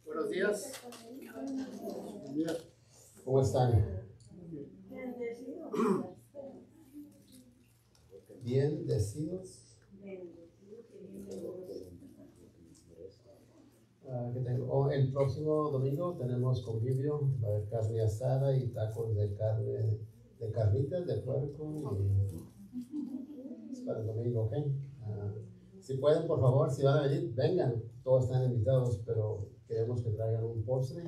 Buenos días. ¿Cómo están? Bendecidos. ¿Qué tengo? El próximo domingo tenemos convivio, va a haber carne asada y tacos de carne, de carnitas, de puerco. Y es para el domingo, ¿ok? Si pueden, por favor, si van a venir, vengan. Todos están invitados, pero queremos que traigan un postre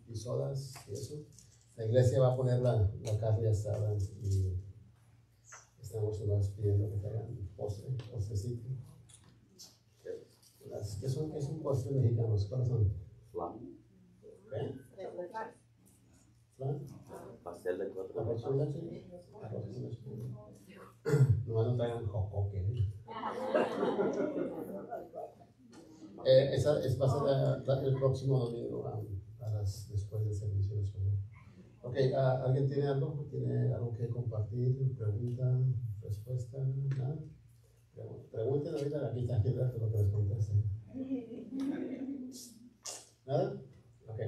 y sodas y eso. La iglesia va a poner la carne asada y estamos más pidiendo que traigan postrecito. ¿Qué son postres mexicanos? ¿Cuáles son? Flan. ¿Qué? ¿Flan? Pastel de cuatro. ¿Arroz con leche? No traigan jocoque. Esa va a ser el próximo domingo después del servicio de español. Ok, ¿alguien tiene algo? ¿Tiene algo que compartir? ¿Pregunta? ¿Respuesta? ¿Nada? Pregunten ahorita, aquí está Gilberto lo que les conteste. ¿Nada? Ok,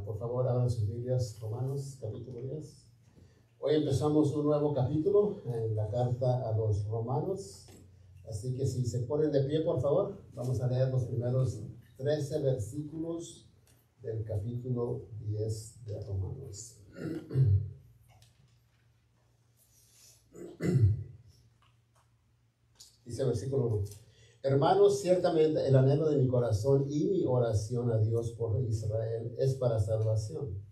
por favor abran sus Biblias, Romanos capítulo 10. Hoy empezamos un nuevo capítulo en la carta a los Romanos. Así que si se ponen de pie, por favor, vamos a leer los primeros 13 versículos del capítulo 10 de Romanos. Dice versículo 1. Hermanos, ciertamente el anhelo de mi corazón y mi oración a Dios por Israel es para salvación.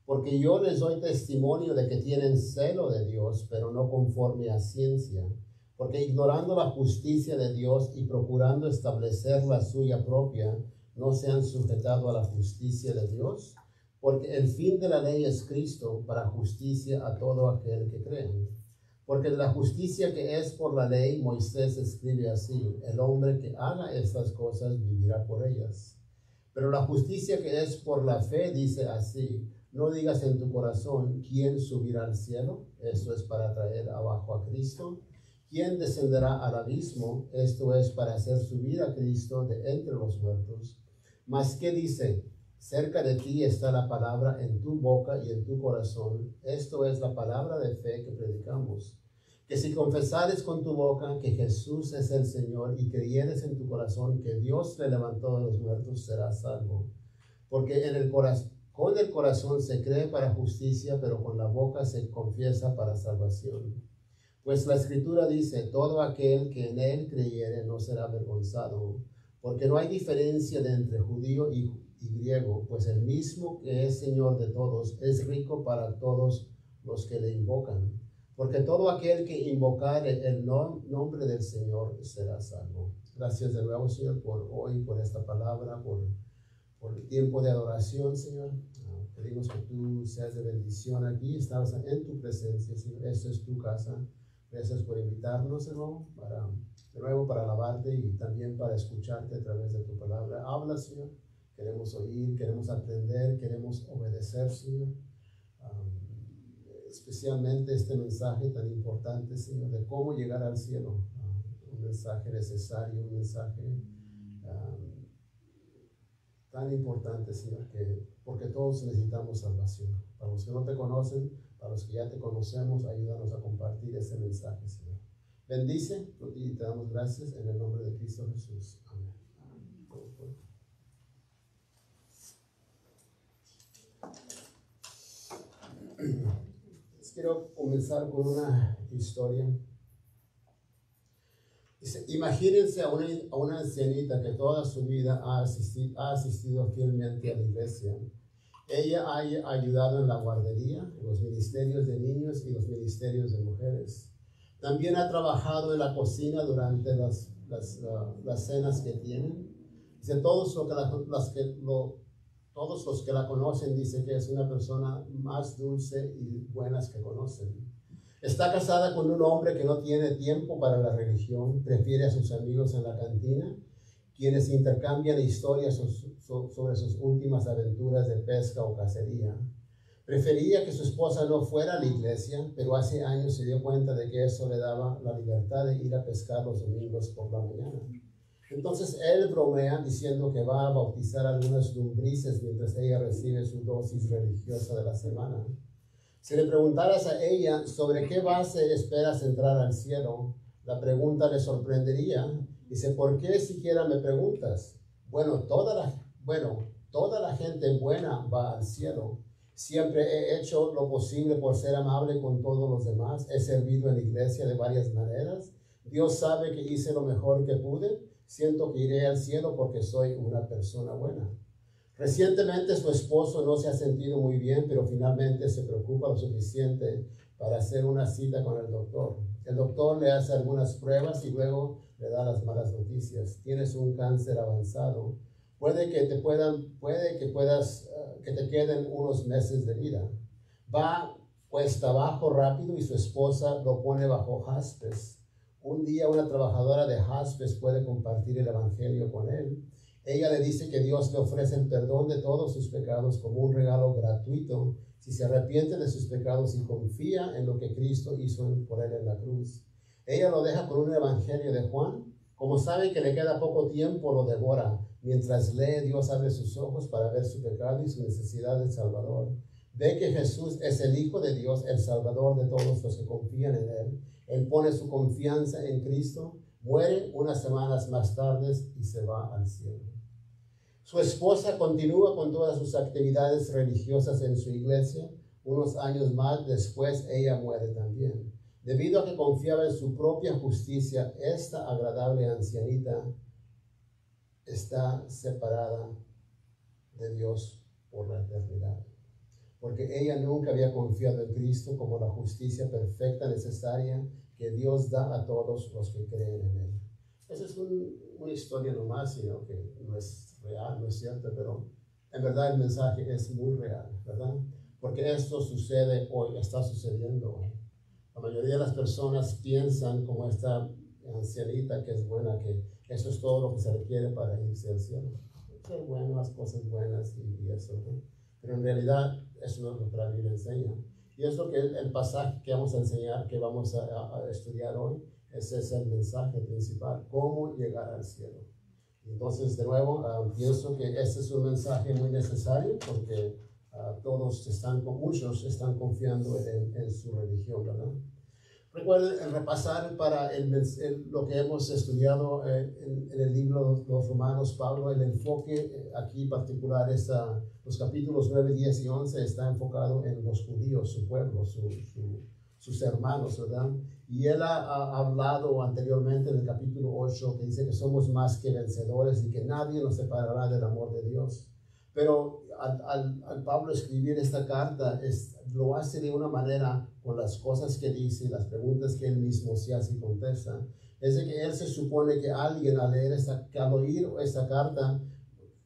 Porque yo les doy testimonio de que tienen celo de Dios, pero no conforme a ciencia. Porque ignorando la justicia de Dios y procurando establecer la suya propia, no se han sujetado a la justicia de Dios. Porque el fin de la ley es Cristo para justicia a todo aquel que cree. Porque de la justicia que es por la ley, Moisés escribe así: el hombre que haga estas cosas vivirá por ellas. Pero la justicia que es por la fe dice así: no digas en tu corazón, ¿quién subirá al cielo? Esto es para traer abajo a Cristo. ¿Quién descenderá al abismo? Esto es para hacer subir a Cristo de entre los muertos. Mas ¿qué dice? Cerca de ti está la palabra en tu boca y en tu corazón. Esto es la palabra de fe que predicamos. Que si confesares con tu boca que Jesús es el Señor y creyeres en tu corazón que Dios le levantó de los muertos, serás salvo. Porque con el corazón se cree para justicia, pero con la boca se confiesa para salvación. Pues la Escritura dice: todo aquel que en él creyere no será avergonzado, porque no hay diferencia entre judío y griego, pues el mismo que es Señor de todos es rico para todos los que le invocan. Porque todo aquel que invocare el nombre del Señor será salvo. Gracias de nuevo, Señor, por hoy, por esta palabra, por el tiempo de adoración, Señor. Pedimos que tú seas de bendición aquí. Estamos en tu presencia, Señor. Esta es tu casa. Gracias por invitarnos de nuevo para alabarte y también para escucharte a través de tu palabra. Habla, Señor. Queremos oír, queremos aprender, queremos obedecer, Señor. Especialmente este mensaje tan importante, Señor, de cómo llegar al cielo. Un mensaje necesario, un mensaje tan importante, Señor, porque todos necesitamos salvación. Para los que no te conocen, para los que ya te conocemos, ayúdanos a compartir ese mensaje, Señor. Bendice y te damos gracias en el nombre de Cristo Jesús. Amén. Quiero comenzar con una historia. Dice, imagínense a una ancianita que toda su vida ha asistido fielmente a la iglesia. Ella ha ayudado en la guardería, en los ministerios de niños y los ministerios de mujeres. También ha trabajado en la cocina durante las cenas que tienen. Dice, todos los que la conocen dicen que es una persona más dulce y buenas que conocen. Está casada con un hombre que no tiene tiempo para la religión, prefiere a sus amigos en la cantina, quienes intercambian historias sobre sus últimas aventuras de pesca o cacería. Prefería que su esposa no fuera a la iglesia, pero hace años se dio cuenta de que eso le daba la libertad de ir a pescar los domingos por la mañana. Entonces él bromea diciendo que va a bautizar algunas lombrices mientras ella recibe su dosis religiosa de la semana. Si le preguntaras a ella sobre qué base esperas entrar al cielo, la pregunta le sorprendería. Dice, ¿por qué siquiera me preguntas? Bueno, toda la gente buena va al cielo. Siempre he hecho lo posible por ser amable con todos los demás. He servido en la iglesia de varias maneras. Dios sabe que hice lo mejor que pude. Siento que iré al cielo porque soy una persona buena. Recientemente su esposo no se ha sentido muy bien, pero finalmente se preocupa lo suficiente para hacer una cita con el doctor. El doctor le hace algunas pruebas y luego le da las malas noticias. Tienes un cáncer avanzado. Puede que te queden unos meses de vida. Va cuesta abajo rápido y su esposa lo pone bajo jaspes. Un día una trabajadora de jaspes puede compartir el evangelio con él. Ella le dice que Dios le ofrece el perdón de todos sus pecados como un regalo gratuito si se arrepiente de sus pecados y confía en lo que Cristo hizo por él en la cruz. Ella lo deja con un evangelio de Juan. Como sabe que le queda poco tiempo, lo devora. Mientras lee, Dios abre sus ojos para ver su pecado y su necesidad de Salvador. Ve que Jesús es el Hijo de Dios, el Salvador de todos los que confían en él. Él pone su confianza en Cristo, muere unas semanas más tarde y se va al cielo. Su esposa continúa con todas sus actividades religiosas en su iglesia. Unos años más después, ella muere también. Debido a que confiaba en su propia justicia, esta agradable ancianita está separada de Dios por la eternidad. Porque ella nunca había confiado en Cristo como la justicia perfecta necesaria que Dios da a todos los que creen en él. Esa es una historia nomás, sino que no es real, no es cierto, pero en verdad el mensaje es muy real, ¿verdad? Porque esto sucede hoy, está sucediendo hoy. La mayoría de las personas piensan como esta ancianita que es buena, que eso es todo lo que se requiere para irse al cielo. Ser bueno, las cosas buenas y eso, ¿no? Pero en realidad eso no es lo que la Biblia enseña. Y es lo que el pasaje que vamos a enseñar, que vamos a estudiar hoy, ese es el mensaje principal, cómo llegar al cielo. Entonces, de nuevo, pienso que este es un mensaje muy necesario porque muchos están confiando en su religión, ¿verdad? Recuerden repasar para lo que hemos estudiado en el libro de los Romanos, Pablo, el enfoque aquí particular es los capítulos 9, 10 y 11 está enfocado en los judíos, su pueblo, sus hermanos, ¿verdad? Y él ha hablado anteriormente en el capítulo 8 que dice que somos más que vencedores y que nadie nos separará del amor de Dios. Pero al Pablo escribir esta carta, lo hace de una manera con las cosas que dice y las preguntas que él mismo se hace y contesta. Es de que él se supone que alguien al oír esta carta,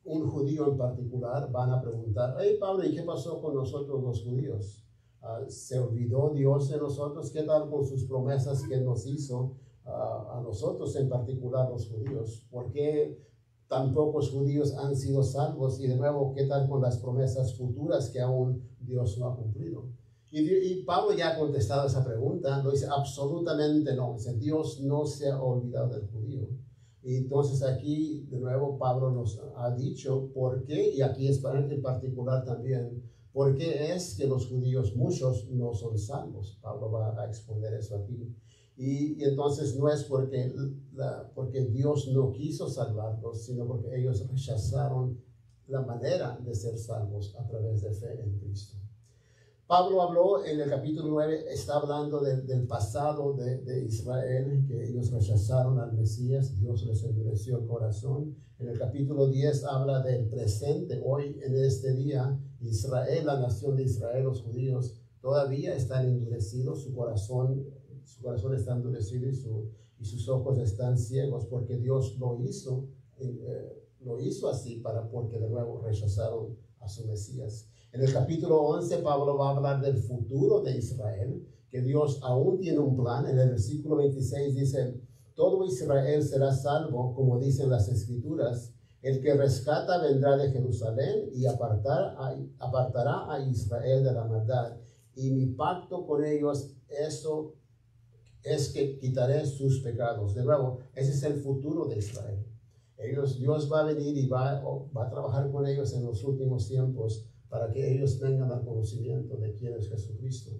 un judío en particular, van a preguntar, hey Pablo, ¿y qué pasó con nosotros los judíos? ¿Se olvidó Dios de nosotros? ¿Qué tal con sus promesas que nos hizo a nosotros en particular los judíos? ¿Por qué tan pocos judíos han sido salvos? Y de nuevo, ¿qué tal con las promesas futuras que aún Dios no ha cumplido? Y Pablo ya ha contestado esa pregunta, lo dice absolutamente no. Dice, Dios no se ha olvidado del judío. Y entonces aquí, de nuevo, Pablo nos ha dicho por qué, y aquí es en particular también, por qué es que los judíos, muchos, no son salvos. Pablo va a exponer eso aquí. Y entonces no es porque Dios no quiso salvarlos, sino porque ellos rechazaron la manera de ser salvos a través de fe en Cristo. Pablo habló en el capítulo 9, está hablando del pasado de Israel, que ellos rechazaron al Mesías, Dios les endureció el corazón. En el capítulo 10 habla del presente, hoy en este día, Israel, la nación de Israel, los judíos, todavía están endurecidos, su corazón está endurecido y sus ojos están ciegos, porque Dios lo hizo así porque de nuevo rechazaron a su Mesías. En el capítulo 11, Pablo va a hablar del futuro de Israel, que Dios aún tiene un plan. En el versículo 26 dice, todo Israel será salvo, como dicen las Escrituras. El que rescata vendrá de Jerusalén y apartará a Israel de la maldad. Y mi pacto con ellos, eso es que quitaré sus pecados. De nuevo, ese es el futuro de Israel. Dios va a venir y va a trabajar con ellos en los últimos tiempos para que ellos tengan el conocimiento de quién es Jesucristo.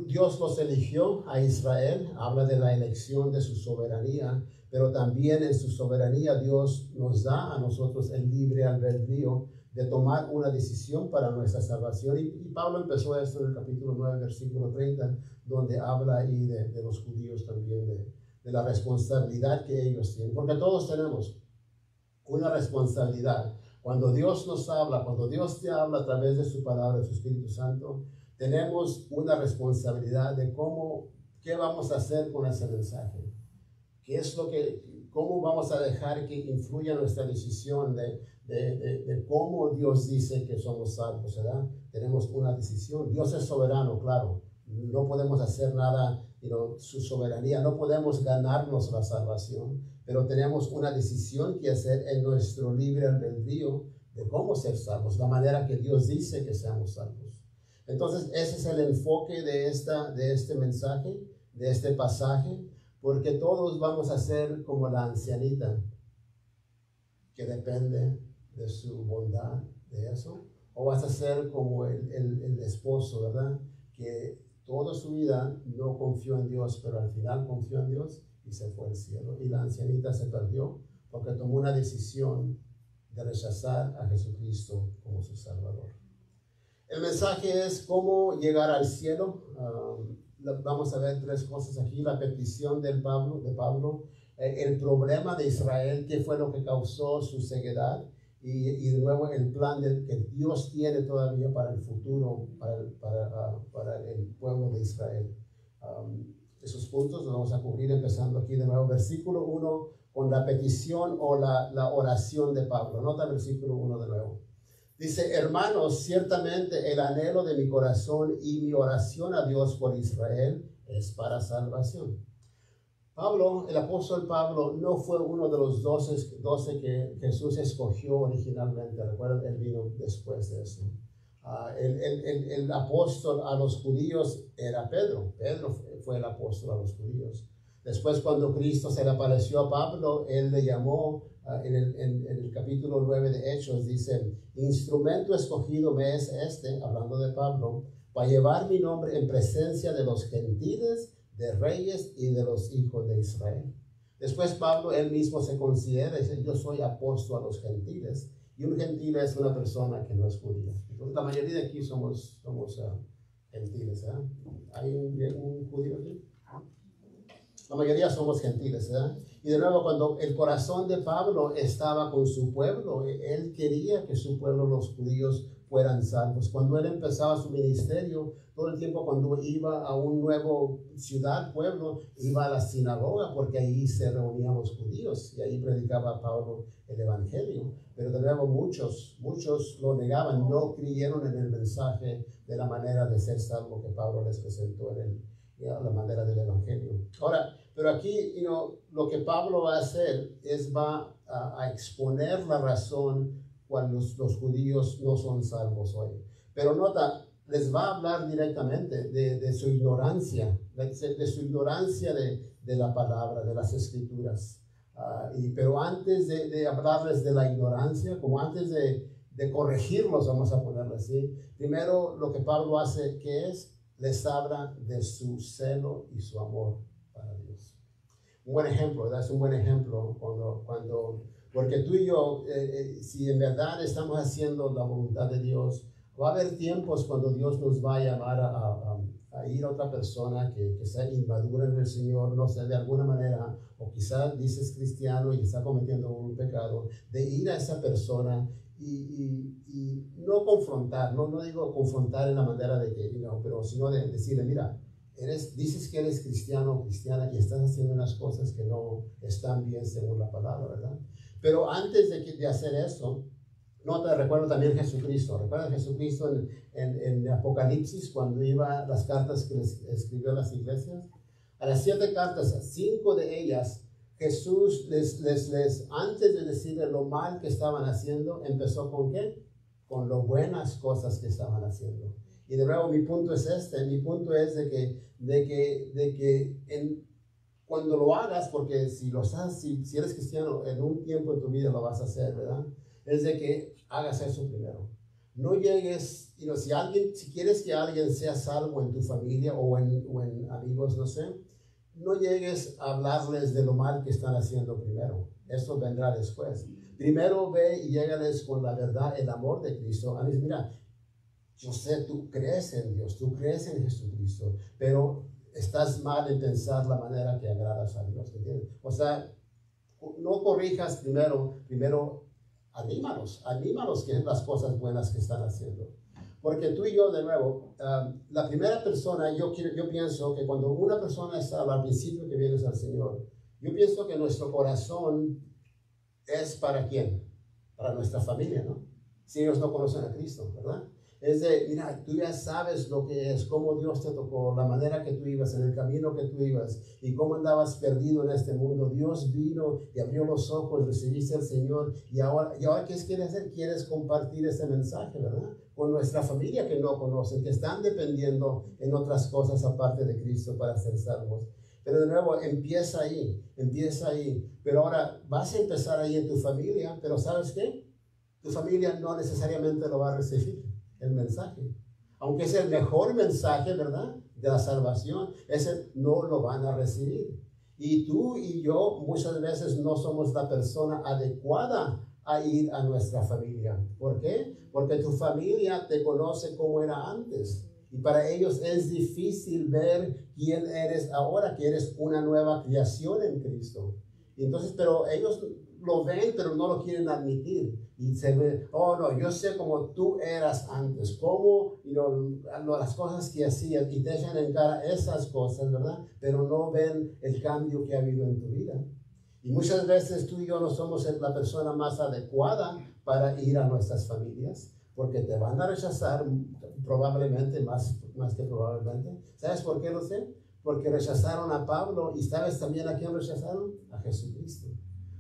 Dios los eligió a Israel, habla de la elección de su soberanía, pero también en su soberanía Dios nos da a nosotros el libre albedrío de tomar una decisión para nuestra salvación. Y Pablo empezó esto en el capítulo 9, versículo 30, donde habla ahí de los judíos también, de la responsabilidad que ellos tienen, porque todos tenemos una responsabilidad. Cuando Dios nos habla, cuando Dios te habla a través de su palabra, de su Espíritu Santo, tenemos una responsabilidad de qué vamos a hacer con ese mensaje. ¿Cómo vamos a dejar que influya nuestra decisión de cómo Dios dice que somos salvos, ¿verdad? Tenemos una decisión. Dios es soberano, claro. No podemos hacer nada, su soberanía. No podemos ganarnos la salvación, pero tenemos una decisión que hacer en nuestro libre albedrío de cómo ser salvos, la manera que Dios dice que seamos salvos. Entonces, ese es el enfoque de este mensaje, de este pasaje, porque todos vamos a ser como la ancianita, que depende de su bondad, de eso, o vas a ser como el esposo, ¿verdad? Que toda su vida no confió en Dios, pero al final confió en Dios y se fue al cielo. Y la ancianita se perdió porque tomó una decisión de rechazar a Jesucristo como su Salvador. El mensaje es cómo llegar al cielo. Vamos a ver tres cosas aquí: la petición de Pablo, el problema de Israel, qué fue lo que causó su ceguedad, y de nuevo el plan que Dios tiene todavía para el futuro, para el pueblo de Israel. Esos puntos los vamos a cubrir empezando aquí de nuevo, versículo 1, con la petición o la oración de Pablo. Nota el versículo 1 de nuevo. Dice: hermanos, ciertamente el anhelo de mi corazón y mi oración a Dios por Israel es para salvación. Pablo, el apóstol Pablo, no fue uno de los 12 que Jesús escogió originalmente. Recuerden, él vino después de eso. El apóstol a los judíos era Pedro. Pedro fue el apóstol a los judíos. Después, cuando Cristo se le apareció a Pablo, él le llamó, en el capítulo 9 de Hechos, dice: instrumento escogido me es hablando de Pablo, para llevar mi nombre en presencia de los gentiles, de reyes y de los hijos de Israel. Después Pablo, él mismo se considera, dice: yo soy apóstol a los gentiles. Y un gentil es una persona que no es judía. Entonces, la mayoría de aquí somos gentiles, ¿verdad? ¿Hay un judío aquí? La mayoría somos gentiles, ¿verdad? Y de nuevo, cuando el corazón de Pablo estaba con su pueblo, él quería que su pueblo, los judíos, fueran salvos. Cuando él empezaba su ministerio, todo el tiempo cuando iba a un nuevo ciudad, pueblo, iba a la sinagoga, porque ahí se reunían los judíos y ahí predicaba Pablo el evangelio. Pero de nuevo muchos lo negaban, no creyeron en el mensaje de la manera de ser salvo que Pablo les presentó en la manera del evangelio. Ahora, pero aquí, lo que Pablo va a hacer es va a exponer la razón cuando los judíos no son salvos hoy. Pero nota, les va a hablar directamente de su ignorancia, de su ignorancia de la palabra, de las escrituras. Pero antes de hablarles de la ignorancia, como antes de corregirlos, vamos a ponerlo así, primero lo que Pablo hace, que es, les habla de su celo y su amor para Dios. Un buen ejemplo, ¿verdad? Es un buen ejemplo porque tú y yo, si en verdad estamos haciendo la voluntad de Dios, va a haber tiempos cuando Dios nos va a llamar a ir a otra persona que sea inmadura en el Señor, no sé, de alguna manera, o quizás dices cristiano y está cometiendo un pecado, de ir a esa persona y no confrontar, no digo confrontar en la manera de que, pero sino de decirle: mira, dices que eres cristiano o cristiana y estás haciendo unas cosas que no están bien según la palabra, ¿verdad? Pero antes de hacer eso, no te recuerdo también Jesucristo. ¿Recuerdas Jesucristo en Apocalipsis, cuando iba las cartas que les escribió a las iglesias? A las 7 cartas, 5 de ellas, Jesús antes de decirle lo mal que estaban haciendo, empezó ¿con qué? Con las buenas cosas que estaban haciendo. Y de nuevo mi punto es mi punto es de que cuando lo hagas, porque si lo estás, si eres cristiano, en un tiempo en tu vida lo vas a hacer, ¿verdad? Es de que hagas eso primero. No llegues, si quieres que alguien sea salvo en tu familia o en amigos, no sé, no llegues a hablarles de lo mal que están haciendo primero. Eso vendrá después. Primero ve y llégales con la verdad, el amor de Cristo. Mira, yo sé, tú crees en Dios, tú crees en Jesucristo, pero estás mal en pensar la manera que agradas a Dios, ¿entiendes? O sea, no corrijas primero anímalos que es las cosas buenas que están haciendo. Porque tú y yo, de nuevo, la primera persona, yo pienso que cuando una persona está al principio que vienes al Señor, yo pienso que nuestro corazón es para quién, para nuestra familia, ¿no? Si ellos no conocen a Cristo, ¿verdad? Es de, mira, tú ya sabes lo que es, cómo Dios te tocó, la manera que tú ibas, en el camino que tú ibas, y cómo andabas perdido en este mundo. Dios vino y abrió los ojos, recibiste al Señor, y ahora ¿qué quieres hacer? Quieres compartir ese mensaje, ¿verdad? Con nuestra familia que no conocen, que están dependiendo en otras cosas aparte de Cristo para ser salvos. Pero de nuevo, empieza ahí. Pero ahora vas a empezar ahí en tu familia, pero ¿sabes qué? Tu familia no necesariamente lo va a recibir, el mensaje. Aunque es el mejor mensaje, ¿verdad? De la salvación, ese no lo van a recibir. Y tú y yo muchas veces no somos la persona adecuada a ir a nuestra familia. ¿Por qué? Porque tu familia te conoce como era antes. Y para ellos es difícil ver quién eres ahora, que eres una nueva creación en Cristo. Y entonces, pero ellos lo ven, pero no lo quieren admitir. Y se ve, oh no, yo sé cómo tú eras antes, cómo las cosas que hacías, y te echan en cara esas cosas, ¿verdad? Pero no ven el cambio que ha habido en tu vida. Y muchas veces tú y yo no somos la persona más adecuada para ir a nuestras familias, porque te van a rechazar probablemente, más que probablemente. ¿Sabes por qué lo sé? Porque rechazaron a Pablo, y ¿sabes también a quién rechazaron? A Jesucristo.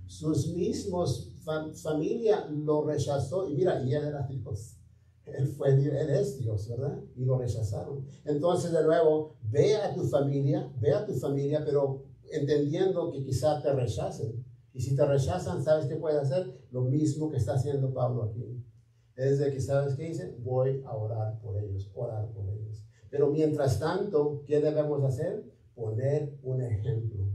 Sus mismos familia lo rechazó, y mira, y él era Dios. Él es Dios, ¿verdad? Y lo rechazaron. Entonces, de nuevo, ve a tu familia, pero entendiendo que quizá te rechacen. Y si te rechazan, ¿sabes qué puedes hacer? Lo mismo que está haciendo Pablo aquí. Es de que, ¿sabes qué dice? Voy a orar por ellos. Pero mientras tanto, ¿qué debemos hacer? Poner un ejemplo.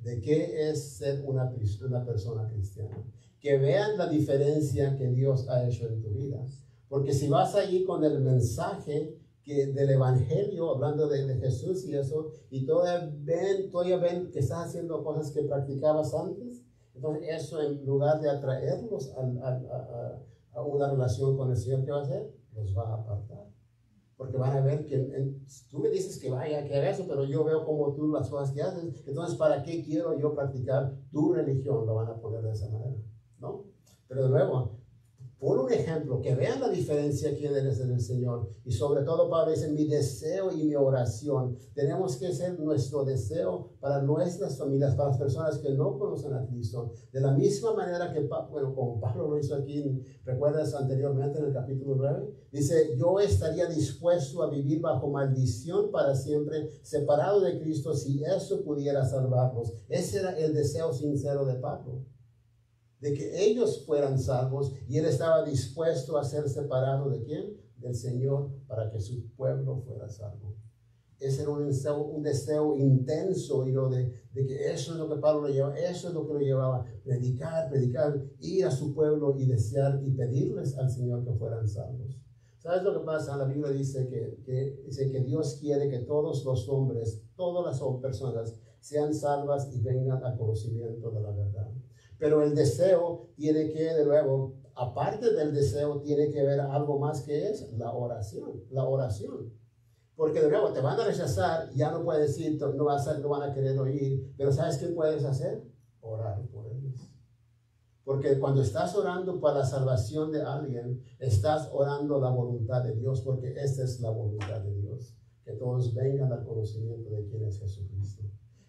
De qué es ser una persona cristiana. Que vean la diferencia que Dios ha hecho en tu vida. Porque si vas allí con el mensaje del Evangelio, hablando de Jesús y eso, y todavía ven que estás haciendo cosas que practicabas antes, entonces eso, en lugar de atraerlos a una relación con el Señor, ¿qué va a hacer? Los va a apartar. Porque van a ver que tú me dices que vaya a hacer eso, pero yo veo como tú las cosas que haces. Entonces, ¿para qué quiero yo practicar tu religión? Lo van a poner de esa manera, ¿no? Pero de nuevo, pon un ejemplo, que vean la diferencia quién eres en el Señor. Y sobre todo, Pablo dice, mi deseo y mi oración. Tenemos que ser nuestro deseo para nuestras familias, para las personas que no conocen a Cristo. De la misma manera que, como Pablo lo hizo aquí, ¿recuerdas anteriormente en el capítulo 9? Dice, yo estaría dispuesto a vivir bajo maldición para siempre, separado de Cristo, si eso pudiera salvarlos. Ese era el deseo sincero de Pablo, de que ellos fueran salvos, y él estaba dispuesto a ser separado ¿de quién? Del Señor, para que su pueblo fuera salvo. Ese era un deseo intenso, de que eso es lo que Pablo le llevaba, eso es lo que lo llevaba, predicar, ir a su pueblo y desear y pedirles al Señor que fueran salvos. ¿Sabes lo que pasa? La Biblia dice que Dios quiere que todos los hombres, todas las personas sean salvas y vengan al conocimiento de la verdad. Pero el deseo tiene que, de nuevo, aparte del deseo, tiene que ver algo más, que es la oración. Porque de nuevo te van a rechazar, ya no puedes ir, no van a querer oír, pero ¿sabes qué puedes hacer? Orar por ellos. Porque cuando estás orando para la salvación de alguien, estás orando la voluntad de Dios, porque esta es la voluntad de Dios, que todos vengan al conocimiento de quién es Jesucristo.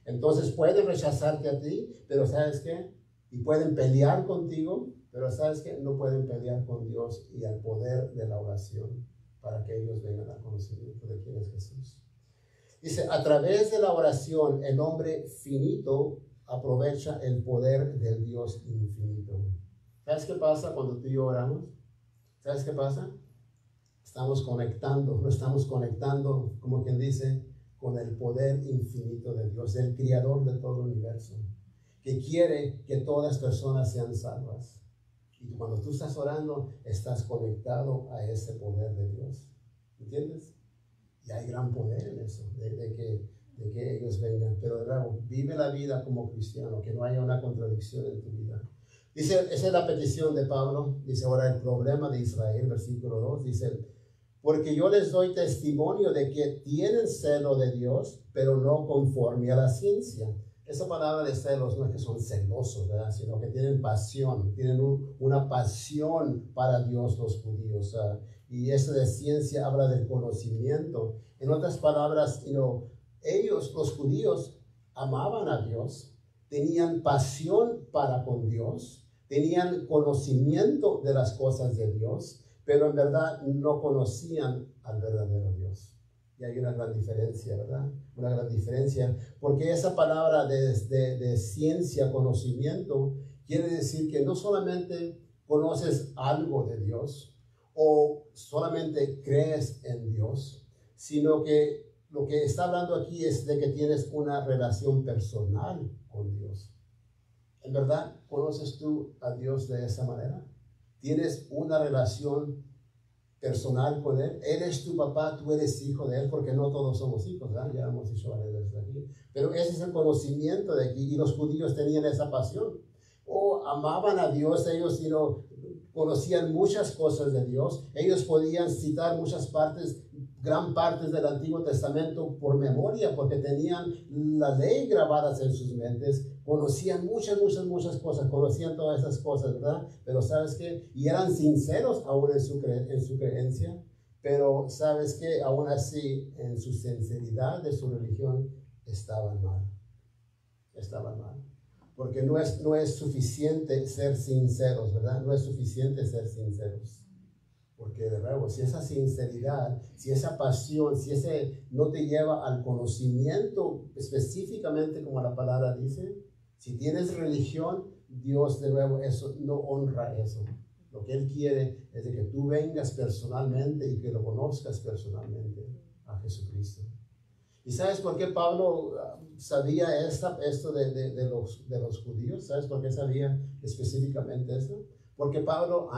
Entonces pueden rechazarte a ti, pero ¿sabes qué? Y pueden pelear contigo, pero ¿sabes qué? No pueden pelear con Dios y al poder de la oración, para que ellos vengan al conocimiento de quién es Jesús. Dice, a través de la oración, el hombre finito aprovecha el poder del Dios infinito. ¿Sabes qué pasa cuando tú y yo oramos? ¿Sabes qué pasa? Nos estamos conectando, como quien dice, con el poder infinito de Dios, el creador de todo el universo, que quiere que todas las personas sean salvas. Y cuando tú estás orando, estás conectado a ese poder de Dios. ¿Entiendes? Y hay gran poder en eso, de que ellos vengan. Pero de nuevo, vive la vida como cristiano, que no haya una contradicción en tu vida. Dice, esa es la petición de Pablo. Dice ahora el problema de Israel, versículo 2, dice, porque yo les doy testimonio de que tienen celo de Dios, pero no conforme a la ciencia. Esa palabra de celos no es que son celosos, ¿verdad? Sino que tienen pasión, tienen una pasión para Dios los judíos. Y eso de ciencia habla del conocimiento. En otras palabras, ellos, los judíos, amaban a Dios, tenían pasión para con Dios, tenían conocimiento de las cosas de Dios, pero en verdad no conocían al verdadero Dios. Y hay una gran diferencia, ¿verdad? Una gran diferencia, porque esa palabra de ciencia, conocimiento, quiere decir que no solamente conoces algo de Dios o solamente crees en Dios, sino que lo que está hablando aquí es de que tienes una relación personal con Dios. ¿En verdad conoces tú a Dios de esa manera? ¿Tienes una relación personal con Él? Él es tu papá, tú eres hijo de Él, porque no todos somos hijos, ¿verdad? Ya hemos dicho varias veces aquí. Pero ese es el conocimiento de aquí, y los judíos tenían esa pasión. Amaban a Dios, ellos conocían muchas cosas de Dios, ellos podían citar gran partes del Antiguo Testamento por memoria, porque tenían la ley grabadas en sus mentes, conocían muchas cosas, conocían todas esas cosas, ¿verdad? Pero ¿sabes qué? Y eran sinceros aún en su creencia, pero ¿sabes qué? Aún así, en su sinceridad de su religión, estaban mal. Porque no es suficiente ser sinceros, ¿verdad? No es suficiente ser sinceros. Porque de nuevo, si esa sinceridad, si esa pasión, si ese no te lleva al conocimiento específicamente como la palabra dice, si tienes religión, Dios de nuevo eso no honra eso. Lo que Él quiere es de que tú vengas personalmente y que lo conozcas personalmente a Jesucristo. ¿Y sabes por qué Pablo sabía esto de los judíos? ¿Sabes por qué sabía específicamente esto? Porque Pablo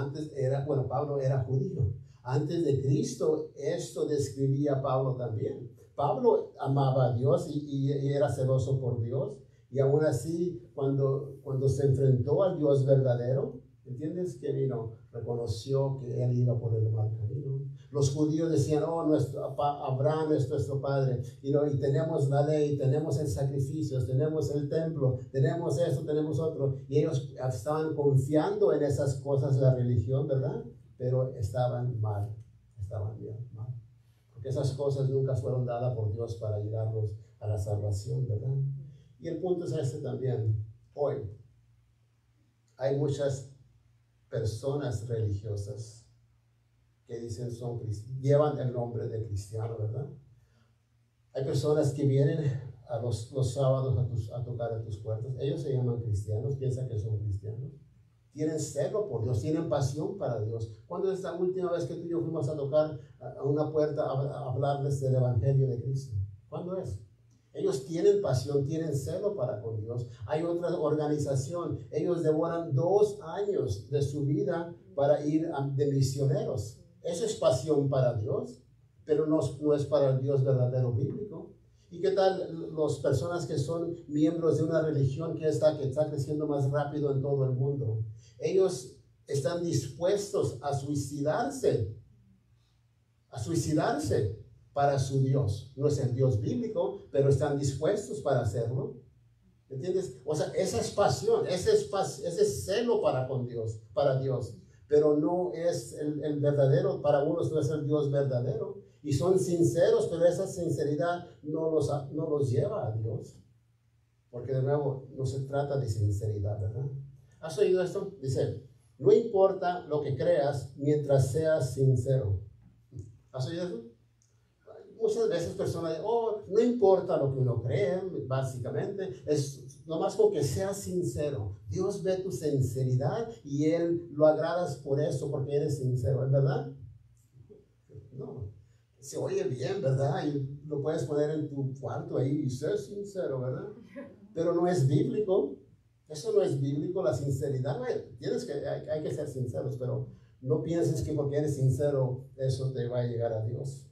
era judío. Antes de Cristo, esto describía a Pablo también. Pablo amaba a Dios y era celoso por Dios. Y aún así, cuando se enfrentó al Dios verdadero, ¿entiendes? Que reconoció que él iba por el mal camino. Los judíos decían, Abraham es nuestro padre, y tenemos la ley, tenemos el sacrificio, tenemos el templo, tenemos esto, tenemos otro, y ellos estaban confiando en esas cosas de la religión, ¿verdad? Pero estaban mal, porque esas cosas nunca fueron dadas por Dios para ayudarlos a la salvación, ¿verdad? Y el punto es este también. Hoy hay muchas personas religiosas que dicen llevan el nombre de cristiano, ¿verdad? Hay personas que vienen a los sábados a tocar a tus puertas. Ellos se llaman cristianos, piensan que son cristianos. Tienen celo por Dios, tienen pasión para Dios. ¿Cuándo es la última vez que tú y yo fuimos a tocar a una puerta a hablarles del Evangelio de Cristo? ¿Cuándo es? Ellos tienen pasión, tienen celo para con Dios. Hay otra organización, ellos devoran 2 años de su vida para ir de misioneros. Eso es pasión para Dios, pero no es para el Dios verdadero bíblico. ¿Y qué tal las personas que son miembros de una religión que está creciendo más rápido en todo el mundo? Ellos están dispuestos a suicidarse para su Dios. No es el Dios bíblico, pero están dispuestos para hacerlo. ¿Entiendes? O sea, esa es pasión, ese es celo para Dios. Pero no es el verdadero, para unos no es el Dios verdadero. Y son sinceros, pero esa sinceridad no los lleva a Dios. Porque de nuevo, no se trata de sinceridad, ¿verdad? ¿Has oído esto? Dice, no importa lo que creas mientras seas sincero. ¿Has oído eso? muchas veces personas dicen, oh, no importa lo que uno cree, básicamente, es nomás con que seas sincero. Dios ve tu sinceridad y Él lo agradas por eso, porque eres sincero, ¿es verdad? No, se oye bien, ¿verdad? Y lo puedes poner en tu cuarto ahí y ser sincero, ¿verdad? Pero no es bíblico. Eso no es bíblico, la sinceridad. Hay que ser sinceros, pero no pienses que porque eres sincero, eso te va a llegar a Dios.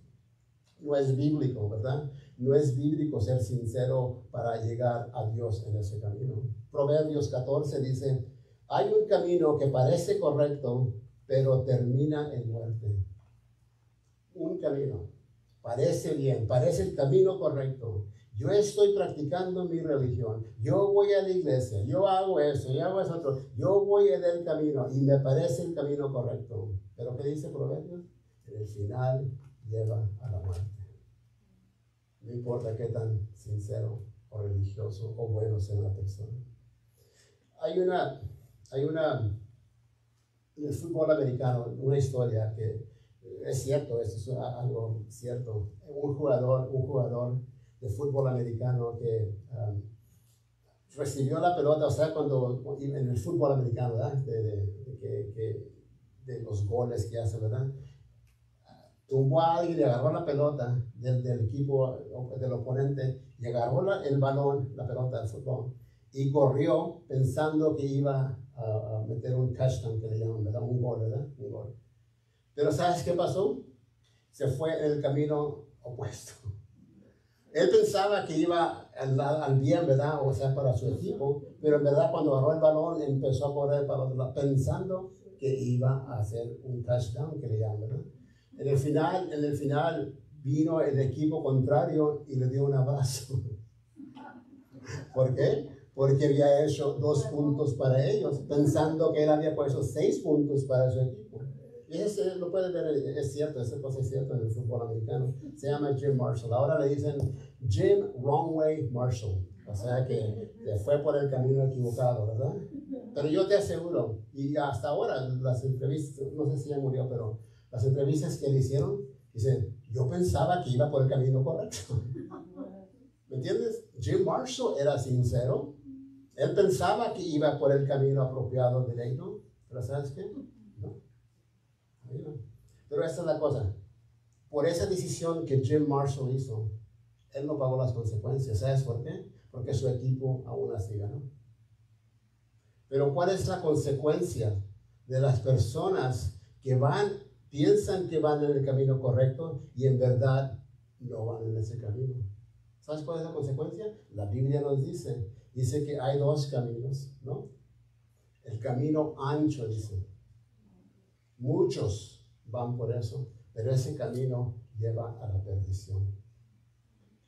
No es bíblico, ¿verdad? No es bíblico ser sincero para llegar a Dios en ese camino. Proverbios 14 dice, hay un camino que parece correcto, pero termina en muerte. Un camino. Parece bien, parece el camino correcto. Yo estoy practicando mi religión. Yo voy a la iglesia. Yo hago eso, yo hago eso otro. Yo voy en el camino y me parece el camino correcto. Pero ¿qué dice Proverbios? En el final lleva a la muerte. No importa qué tan sincero o religioso o bueno sea la persona. Hay una en el fútbol americano, una historia que es cierto, esto es algo cierto. Un jugador de fútbol americano que recibió la pelota, o sea, cuando en el fútbol americano, ¿verdad? De los goles que hace, ¿verdad? Tumbó a alguien y agarró la pelota del equipo, del oponente, y agarró el balón, la pelota del fútbol, y corrió pensando que iba a meter un touchdown, que le llaman, ¿verdad? Un gol, ¿verdad? Un gol. Pero ¿sabes qué pasó? Se fue en el camino opuesto. Él pensaba que iba al bien, ¿verdad? O sea, para su equipo, pero en verdad cuando agarró el balón empezó a correr para otro lado, pensando que iba a hacer un touchdown, que le llaman, ¿verdad? En el final vino el equipo contrario y le dio un abrazo. ¿Por qué? Porque había hecho 2 puntos para ellos, pensando que él había puesto 6 puntos para su equipo. Y ese lo pueden ver, es cierto, esa cosa es cierta en el fútbol americano. Se llama Jim Marshall. Ahora le dicen Jim Wrong Way Marshall. O sea que fue por el camino equivocado, ¿verdad? Pero yo te aseguro, y hasta ahora las entrevistas, no sé si ya murió, pero las entrevistas que le hicieron, dicen, yo pensaba que iba por el camino correcto. ¿Me entiendes? Jim Marshall era sincero. Él pensaba que iba por el camino apropiado, directo. Pero ¿sabes qué? No. Pero esta es la cosa. Por esa decisión que Jim Marshall hizo, él no pagó las consecuencias. ¿Sabes por qué? Porque su equipo aún así ganó. Pero ¿cuál es la consecuencia de las personas que piensan que van en el camino correcto y en verdad no van en ese camino? ¿Sabes cuál es la consecuencia? La Biblia nos dice que hay 2 caminos, ¿no? El camino ancho, dice. Muchos van por eso, pero ese camino lleva a la perdición.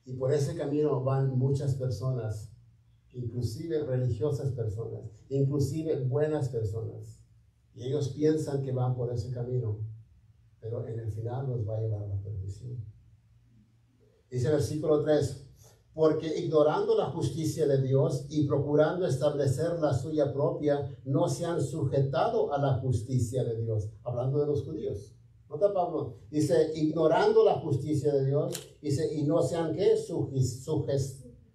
Y por ese camino van muchas personas, inclusive religiosas personas, inclusive buenas personas. Y ellos piensan que van por ese camino, pero en el final los va a llevar a la perdición. Dice versículo 3, porque ignorando la justicia de Dios y procurando establecer la suya propia, no se han sujetado a la justicia de Dios. Hablando de los judíos. Nota Pablo, dice, ignorando la justicia de Dios, dice, y no se han ¿qué?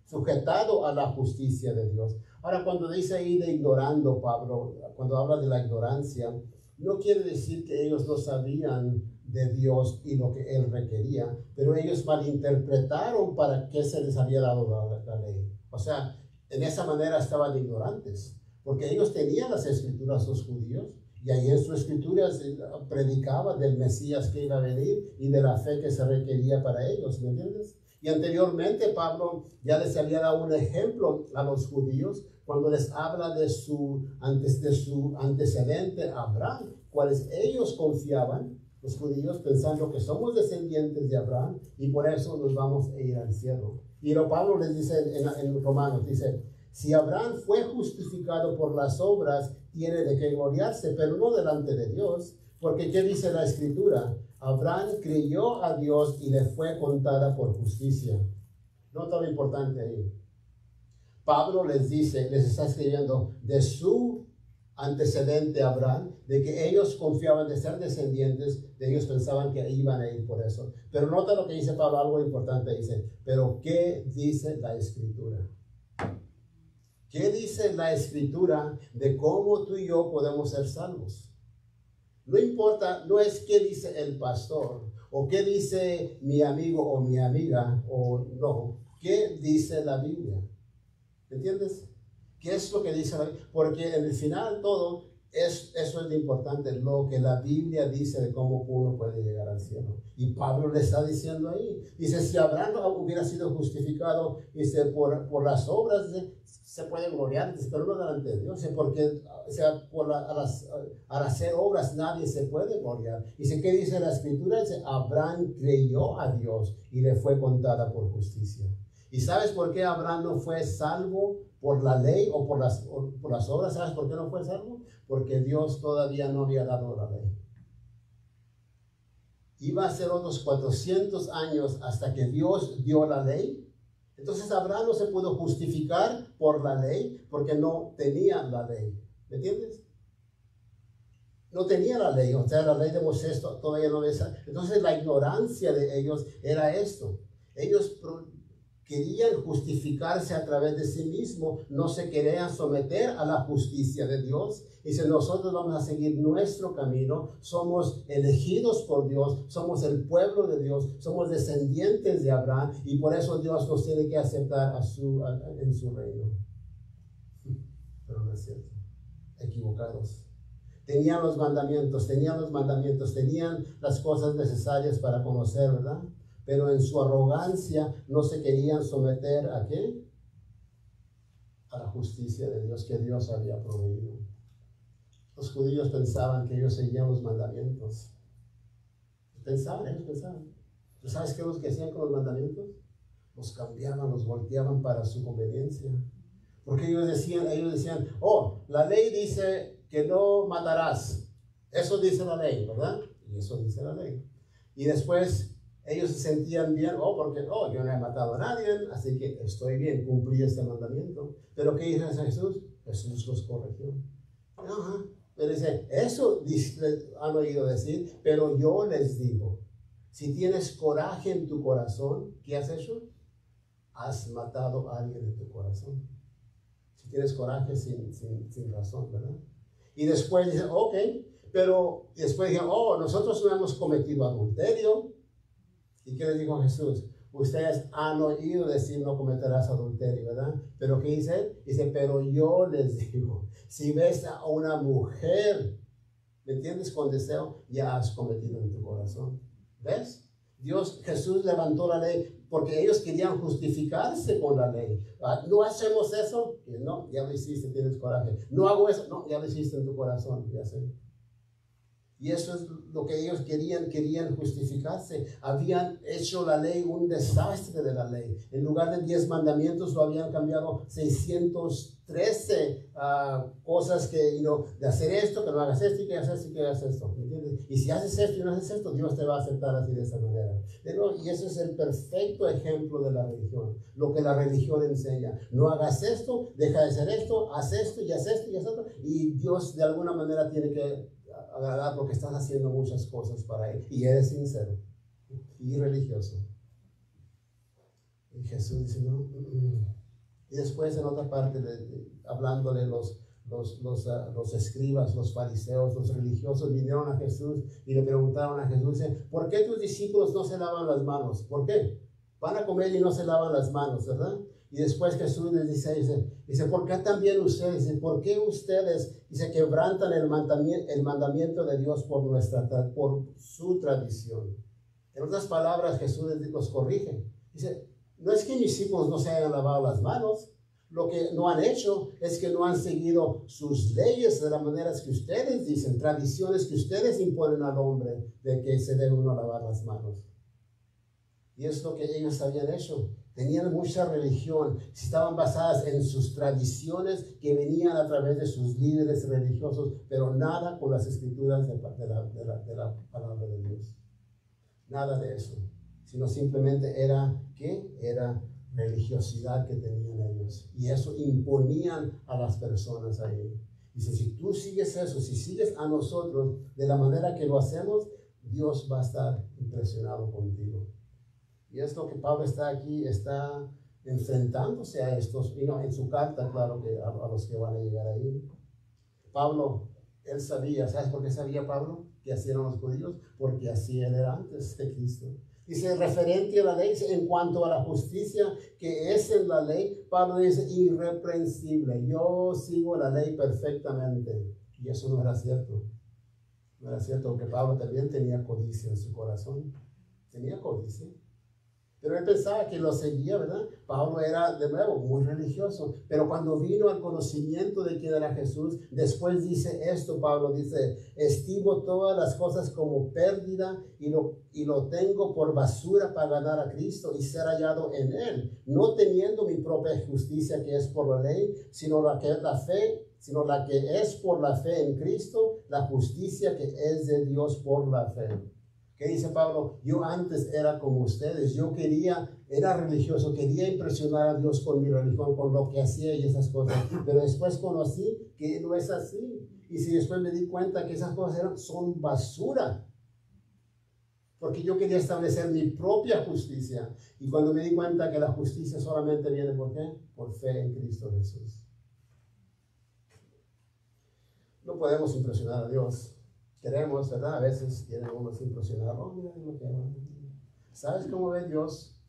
Sujetado a la justicia de Dios. Ahora, cuando dice ahí de ignorando, Pablo, cuando habla de la ignorancia, no quiere decir que ellos no sabían de Dios y lo que Él requería, pero ellos malinterpretaron para qué se les había dado la ley. O sea, en esa manera estaban ignorantes, porque ellos tenían las escrituras, los judíos, y ahí en sus escrituras predicaba del Mesías que iba a venir y de la fe que se requería para ellos, ¿me entiendes? Y anteriormente Pablo ya les había dado un ejemplo a los judíos cuando les habla de su antecedente Abraham, cuales ellos confiaban, los judíos, pensando que somos descendientes de Abraham y por eso nos vamos a ir al cielo. Y lo Pablo les dice en Romanos, dice, si Abraham fue justificado por las obras, tiene de qué gloriarse, pero no delante de Dios, porque ¿qué dice la Escritura? Abraham creyó a Dios y le fue contada por justicia. Nota lo importante ahí. Pablo les está escribiendo de su antecedente a Abraham, de que ellos confiaban de ser descendientes, de ellos pensaban que iban a ir por eso. Pero nota lo que dice Pablo, algo importante, dice, pero ¿qué dice la Escritura? ¿Qué dice la Escritura de cómo tú y yo podemos ser salvos? No importa, no es qué dice el pastor, o qué dice mi amigo o mi amiga, o no, ¿qué dice la Biblia? ¿Entiendes? ¿Qué es lo que dice la Biblia? Porque en el final todo, eso es lo importante, lo que la Biblia dice de cómo uno puede llegar al cielo. Y Pablo le está diciendo ahí, dice, si Abraham hubiera sido justificado, dice, por las obras, dice, se puede gloriar, dice, pero no delante de Dios, dice, porque o sea, al hacer obras nadie se puede gloriar. Dice, ¿qué dice la Escritura? Dice, Abraham creyó a Dios y le fue contada por justicia. ¿Y sabes por qué Abraham no fue salvo por la ley o por las obras? ¿Sabes por qué no fue salvo? Porque Dios todavía no había dado la ley. Iba a ser otros 400 años hasta que Dios dio la ley. Entonces Abraham no se pudo justificar por la ley porque no tenía la ley. ¿Me entiendes? No tenía la ley, o sea, la ley de Moisés todavía no esa. Entonces la ignorancia de ellos era esto. Ellos querían justificarse a través de sí mismos, no se querían someter a la justicia de Dios. Y si nosotros vamos a seguir nuestro camino, somos elegidos por Dios, somos el pueblo de Dios, somos descendientes de Abraham, y por eso Dios nos tiene que aceptar en su reino. Pero no es cierto, equivocados. Tenían los mandamientos, tenían las cosas necesarias para conocer, ¿verdad? Pero en su arrogancia no se querían someter ¿a qué? A la justicia de Dios que Dios había proveído. Los judíos pensaban que ellos seguían los mandamientos. Ellos pensaban. ¿Tú sabes qué los que hacían con los mandamientos? Los cambiaban, los volteaban para su conveniencia. Porque ellos decían, oh, la ley dice que no matarás. Eso dice la ley, ¿verdad? Y eso dice la ley. Y después ellos se sentían bien, porque yo no he matado a nadie, así que estoy bien, cumplí este mandamiento. Pero ¿qué dice Jesús? Jesús los corrigió. Ajá. Pero dice, eso han oído decir, pero yo les digo, si tienes coraje en tu corazón, ¿qué has hecho? Has matado a alguien en tu corazón. Si tienes coraje sin razón, ¿verdad? Y después dice, ok, pero después dice, nosotros no hemos cometido adulterio. ¿Y qué les dijo Jesús? Ustedes han oído decir no cometerás adulterio, ¿verdad? Pero ¿qué dice? Dice, pero yo les digo, si ves a una mujer, ¿me entiendes? Con deseo, ya has cometido en tu corazón. ¿Ves? Jesús levantó la ley porque ellos querían justificarse con la ley. ¿No hacemos eso? No, ya lo hiciste, tienes coraje. ¿No hago eso? No, ya lo hiciste en tu corazón, ya sé. Y eso es lo que ellos querían justificarse. Habían hecho la ley un desastre de la ley. En lugar de 10 mandamientos lo habían cambiado 613 cosas que, de hacer esto, que no hagas esto, y que hagas esto, y que hagas esto. ¿Me entiendes? Y si haces esto y no haces esto, Dios te va a aceptar así de esa manera. Y eso es el perfecto ejemplo de la religión. Lo que la religión enseña. No hagas esto, deja de hacer esto, haz esto y haz esto y haz esto. Y Dios de alguna manera tiene que agradar porque estás haciendo muchas cosas para Él y eres sincero y religioso. Y Jesús dice, no. Y después en otra parte, hablándole los escribas, los fariseos, los religiosos vinieron a Jesús y le preguntaron a Jesús, dice, ¿por qué tus discípulos no se lavan las manos? ¿Por qué? Van a comer y no se lavan las manos, ¿verdad? Y después Jesús les dice, ¿por qué también ustedes? Dice, ¿por qué ustedes, quebrantan el mandamiento de Dios por su tradición? En otras palabras, Jesús los corrige. Dice, no es que mis discípulos no se hayan lavado las manos. Lo que no han hecho es que no han seguido sus leyes de las maneras que ustedes dicen, tradiciones que ustedes imponen al hombre de que se debe uno lavar las manos. Y es lo que ellos habían hecho. Tenían mucha religión, estaban basadas en sus tradiciones que venían a través de sus líderes religiosos, pero nada con las escrituras de la palabra de Dios. Nada de eso, sino simplemente era religiosidad que tenían ellos. Y eso imponían a las personas ahí. Dice, si tú sigues eso, si sigues a nosotros de la manera que lo hacemos, Dios va a estar impresionado contigo. Y es lo que Pablo está aquí, está enfrentándose a estos, en su carta, claro, que a los que van a llegar ahí. Pablo, él sabía, ¿sabes por qué sabía Pablo que así eran los judíos? Porque así él era antes de Cristo. Dice, referente a la ley, en cuanto a la justicia que es en la ley, Pablo dice, irreprensible. Yo sigo la ley perfectamente. Y eso no era cierto. No era cierto, porque Pablo también tenía codicia en su corazón. Tenía codicia. Pero él pensaba que lo seguía, ¿verdad? Pablo era, de nuevo, muy religioso. Pero cuando vino al conocimiento de quién era Jesús, después dice esto, Pablo dice, estimo todas las cosas como pérdida y lo tengo por basura para ganar a Cristo y ser hallado en Él, no teniendo mi propia justicia que es por la ley, sino la que es la fe, sino la que es por la fe en Cristo, la justicia que es de Dios por la fe. ¿Qué dice Pablo? Yo antes era como ustedes, era religioso, quería impresionar a Dios con mi religión, con lo que hacía y esas cosas, pero después conocí que no es así. Y si después me di cuenta que esas cosas son basura, porque yo quería establecer mi propia justicia. Y cuando me di cuenta que la justicia solamente viene, ¿por qué? Por fe en Cristo Jesús. No podemos impresionar a Dios. Queremos, ¿verdad? A veces queremos impresionar. Oh, mira lo que hago. ¿Sabes cómo ve Dios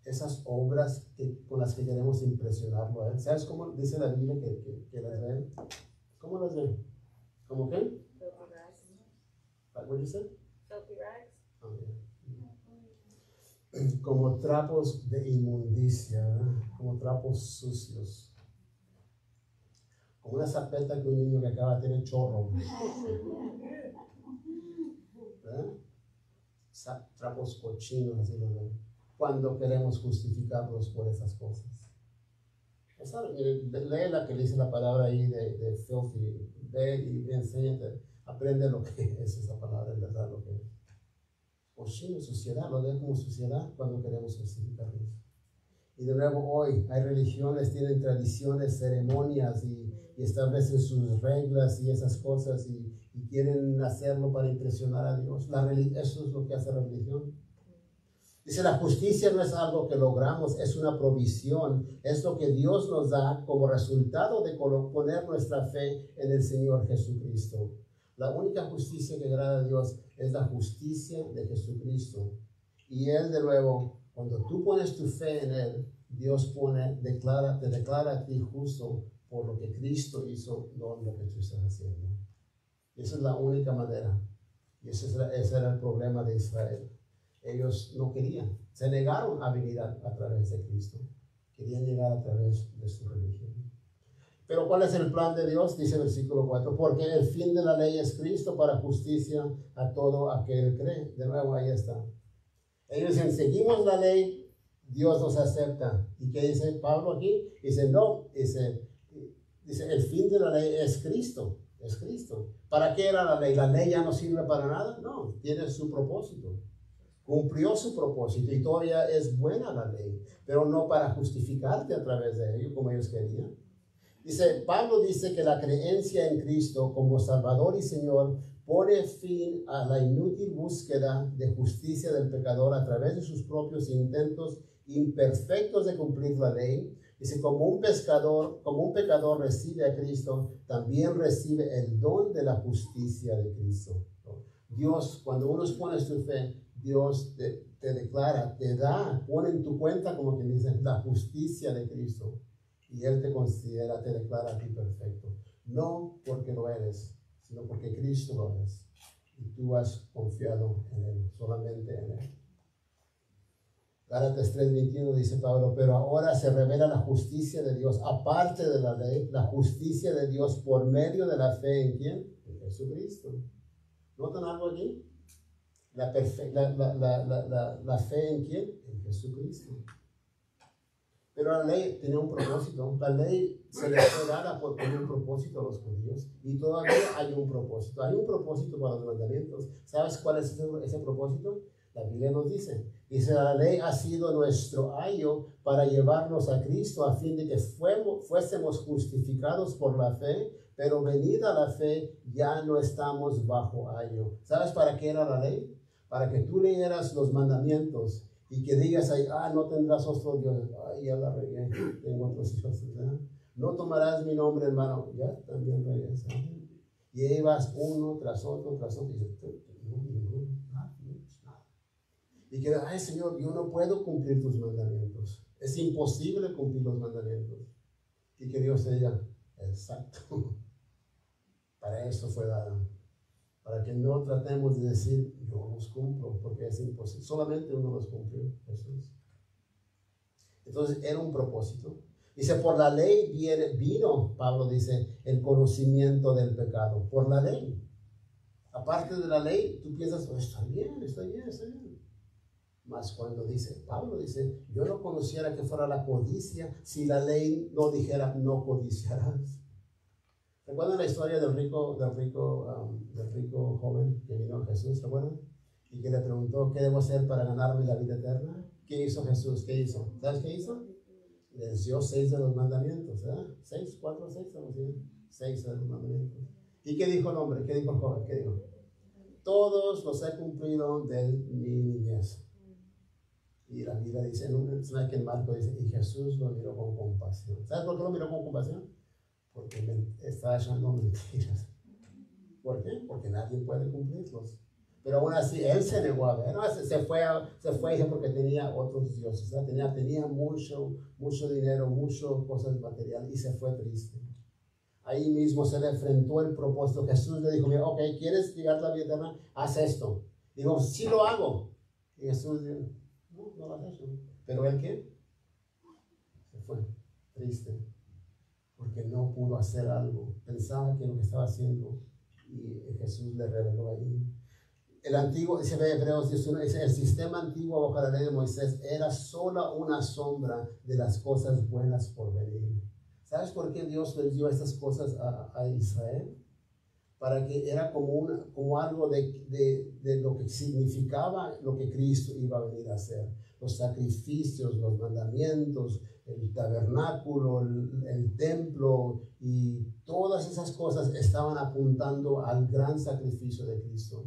esas obras con las que queremos impresionarlo a Él? ¿Sabes cómo dice la Biblia que las ven? ¿Cómo las ven? ¿Cómo qué? Filthy rags. What did you say? Filthy rags. Oh, yeah. Como trapos de inmundicia, ¿verdad? Como trapos sucios. Como una zapeta que un niño que acaba de tener chorro. ¿Verdad? Trapos cochinos, así lo ven. Cuando queremos justificarlos por esas cosas. Lee la que dice la palabra ahí de filthy. Ve y enséñate. Aprende lo que es esa palabra, en verdad, lo que es. Cochino, suciedad, lo ve como suciedad cuando queremos justificarlos. Y de nuevo hoy hay religiones, tienen tradiciones, ceremonias y establecen sus reglas y esas cosas y quieren hacerlo para impresionar a Dios. Eso es lo que hace la religión. Dice, la justicia no es algo que logramos, es una provisión, es lo que Dios nos da como resultado de poner nuestra fe en el Señor Jesucristo. La única justicia que agrada a Dios es la justicia de Jesucristo. Y Él, de nuevo, cuando tú pones tu fe en Él, Dios te declara a ti justo por lo que Cristo hizo, no lo que tú estás haciendo. Esa es la única manera. Y ese era el problema de Israel. Ellos no querían, se negaron a venir a través de Cristo. Querían llegar a través de su religión. Pero ¿cuál es el plan de Dios? Dice el versículo 4. Porque el fin de la ley es Cristo para justicia a todo aquel que cree. De nuevo, ahí está. Ellos dicen, seguimos la ley, Dios nos acepta. ¿Y qué dice Pablo aquí? Dice, no, dice, el fin de la ley es Cristo. Es Cristo. ¿Para qué era la ley? ¿La ley ya no sirve para nada? No, tiene su propósito. Cumplió su propósito y todavía es buena la ley, pero no para justificarte a través de ello como ellos querían. Pablo dice que la creencia en Cristo como Salvador y Señor pone fin a la inútil búsqueda de justicia del pecador a través de sus propios intentos imperfectos de cumplir la ley. Dice, como un pecador recibe a Cristo, también recibe el don de la justicia de Cristo. Dios, cuando uno pone su fe, Dios te declara, pone en tu cuenta, como que dice, la justicia de Cristo. Y Él te considera, te declara a ti perfecto. No porque lo eres, sino porque Cristo lo es. Y tú has confiado en Él, solamente en Él. Gálatas 3:21 dice Pablo, pero ahora se revela la justicia de Dios, aparte de la ley, la justicia de Dios por medio de la fe en ¿quién? En Jesucristo. ¿Notan algo aquí? La fe en ¿quién? En Jesucristo. Pero la ley tenía un propósito. La ley se le fue dada por un propósito a los judíos. Y todavía hay un propósito. Hay un propósito para los mandamientos. ¿Sabes cuál es ese propósito? La Biblia nos dice. Dice, la ley ha sido nuestro ayo para llevarnos a Cristo a fin de que fuésemos justificados por la fe. Pero venida la fe, ya no estamos bajo ayo. ¿Sabes para qué era la ley? Para que tú leyeras los mandamientos y que digas ahí, no tendrás otro Dios. Ay, ya la regué, tengo otros hijos. ¿Verdad? No tomarás mi nombre en mano. Ya también regué. Y ahí vas uno tras otro, y dices, nada. Y que, ay Señor, yo no puedo cumplir tus mandamientos. Es imposible cumplir los mandamientos. Y que Dios te diga, exacto. Para eso fue dado. Para que no tratemos de decir, yo los cumplo, porque es imposible. Solamente uno los cumplió, Jesús. Entonces era un propósito. Dice, por la ley vino, Pablo dice, el conocimiento del pecado. Por la ley. Aparte de la ley, tú piensas, estoy bien. Mas cuando Pablo dice, yo no conociera que fuera la codicia si la ley no dijera, no codiciarás. ¿Recuerdan la historia del rico joven que vino a Jesús? ¿Recuerdan? Y que le preguntó, ¿qué debo hacer para ganarme la vida eterna? ¿Qué hizo Jesús? ¿Qué hizo? ¿Sabes qué hizo? Les dio 6 de los mandamientos, ¿verdad? 6, 4, 6, 6 de los mandamientos. ¿Y qué dijo el hombre? ¿Qué dijo el joven? ¿Qué dijo? Todos los he cumplido de mi niñez. Y la Biblia dice, que en Marco dice, y Jesús lo miró con compasión. ¿Sabes por qué lo miró con compasión? Porque me está echando mentiras. ¿Por qué? Porque nadie puede cumplirlos. Pero aún así, él se negó a ver. Se fue porque tenía otros dioses. Tenía mucho dinero, muchas cosas materiales y se fue triste. Ahí mismo se le enfrentó el propósito. Jesús le dijo, mira, ok, ¿quieres llegar a la vida eterna? Haz esto. Digo, sí lo hago. Y Jesús dijo, no lo has hecho. ¿Pero él qué? Se fue triste. Porque no pudo hacer algo. Pensaba que lo que estaba haciendo, y Jesús le reveló ahí. El antiguo, dice Hebreos 11, el sistema antiguo bajo la ley de Moisés era solo una sombra de las cosas buenas por venir. ¿Sabes por qué Dios les dio estas cosas a Israel? Para que era como algo de lo que significaba lo que Cristo iba a venir a hacer. Los sacrificios, los mandamientos, el tabernáculo, el templo y todas esas cosas estaban apuntando al gran sacrificio de Cristo.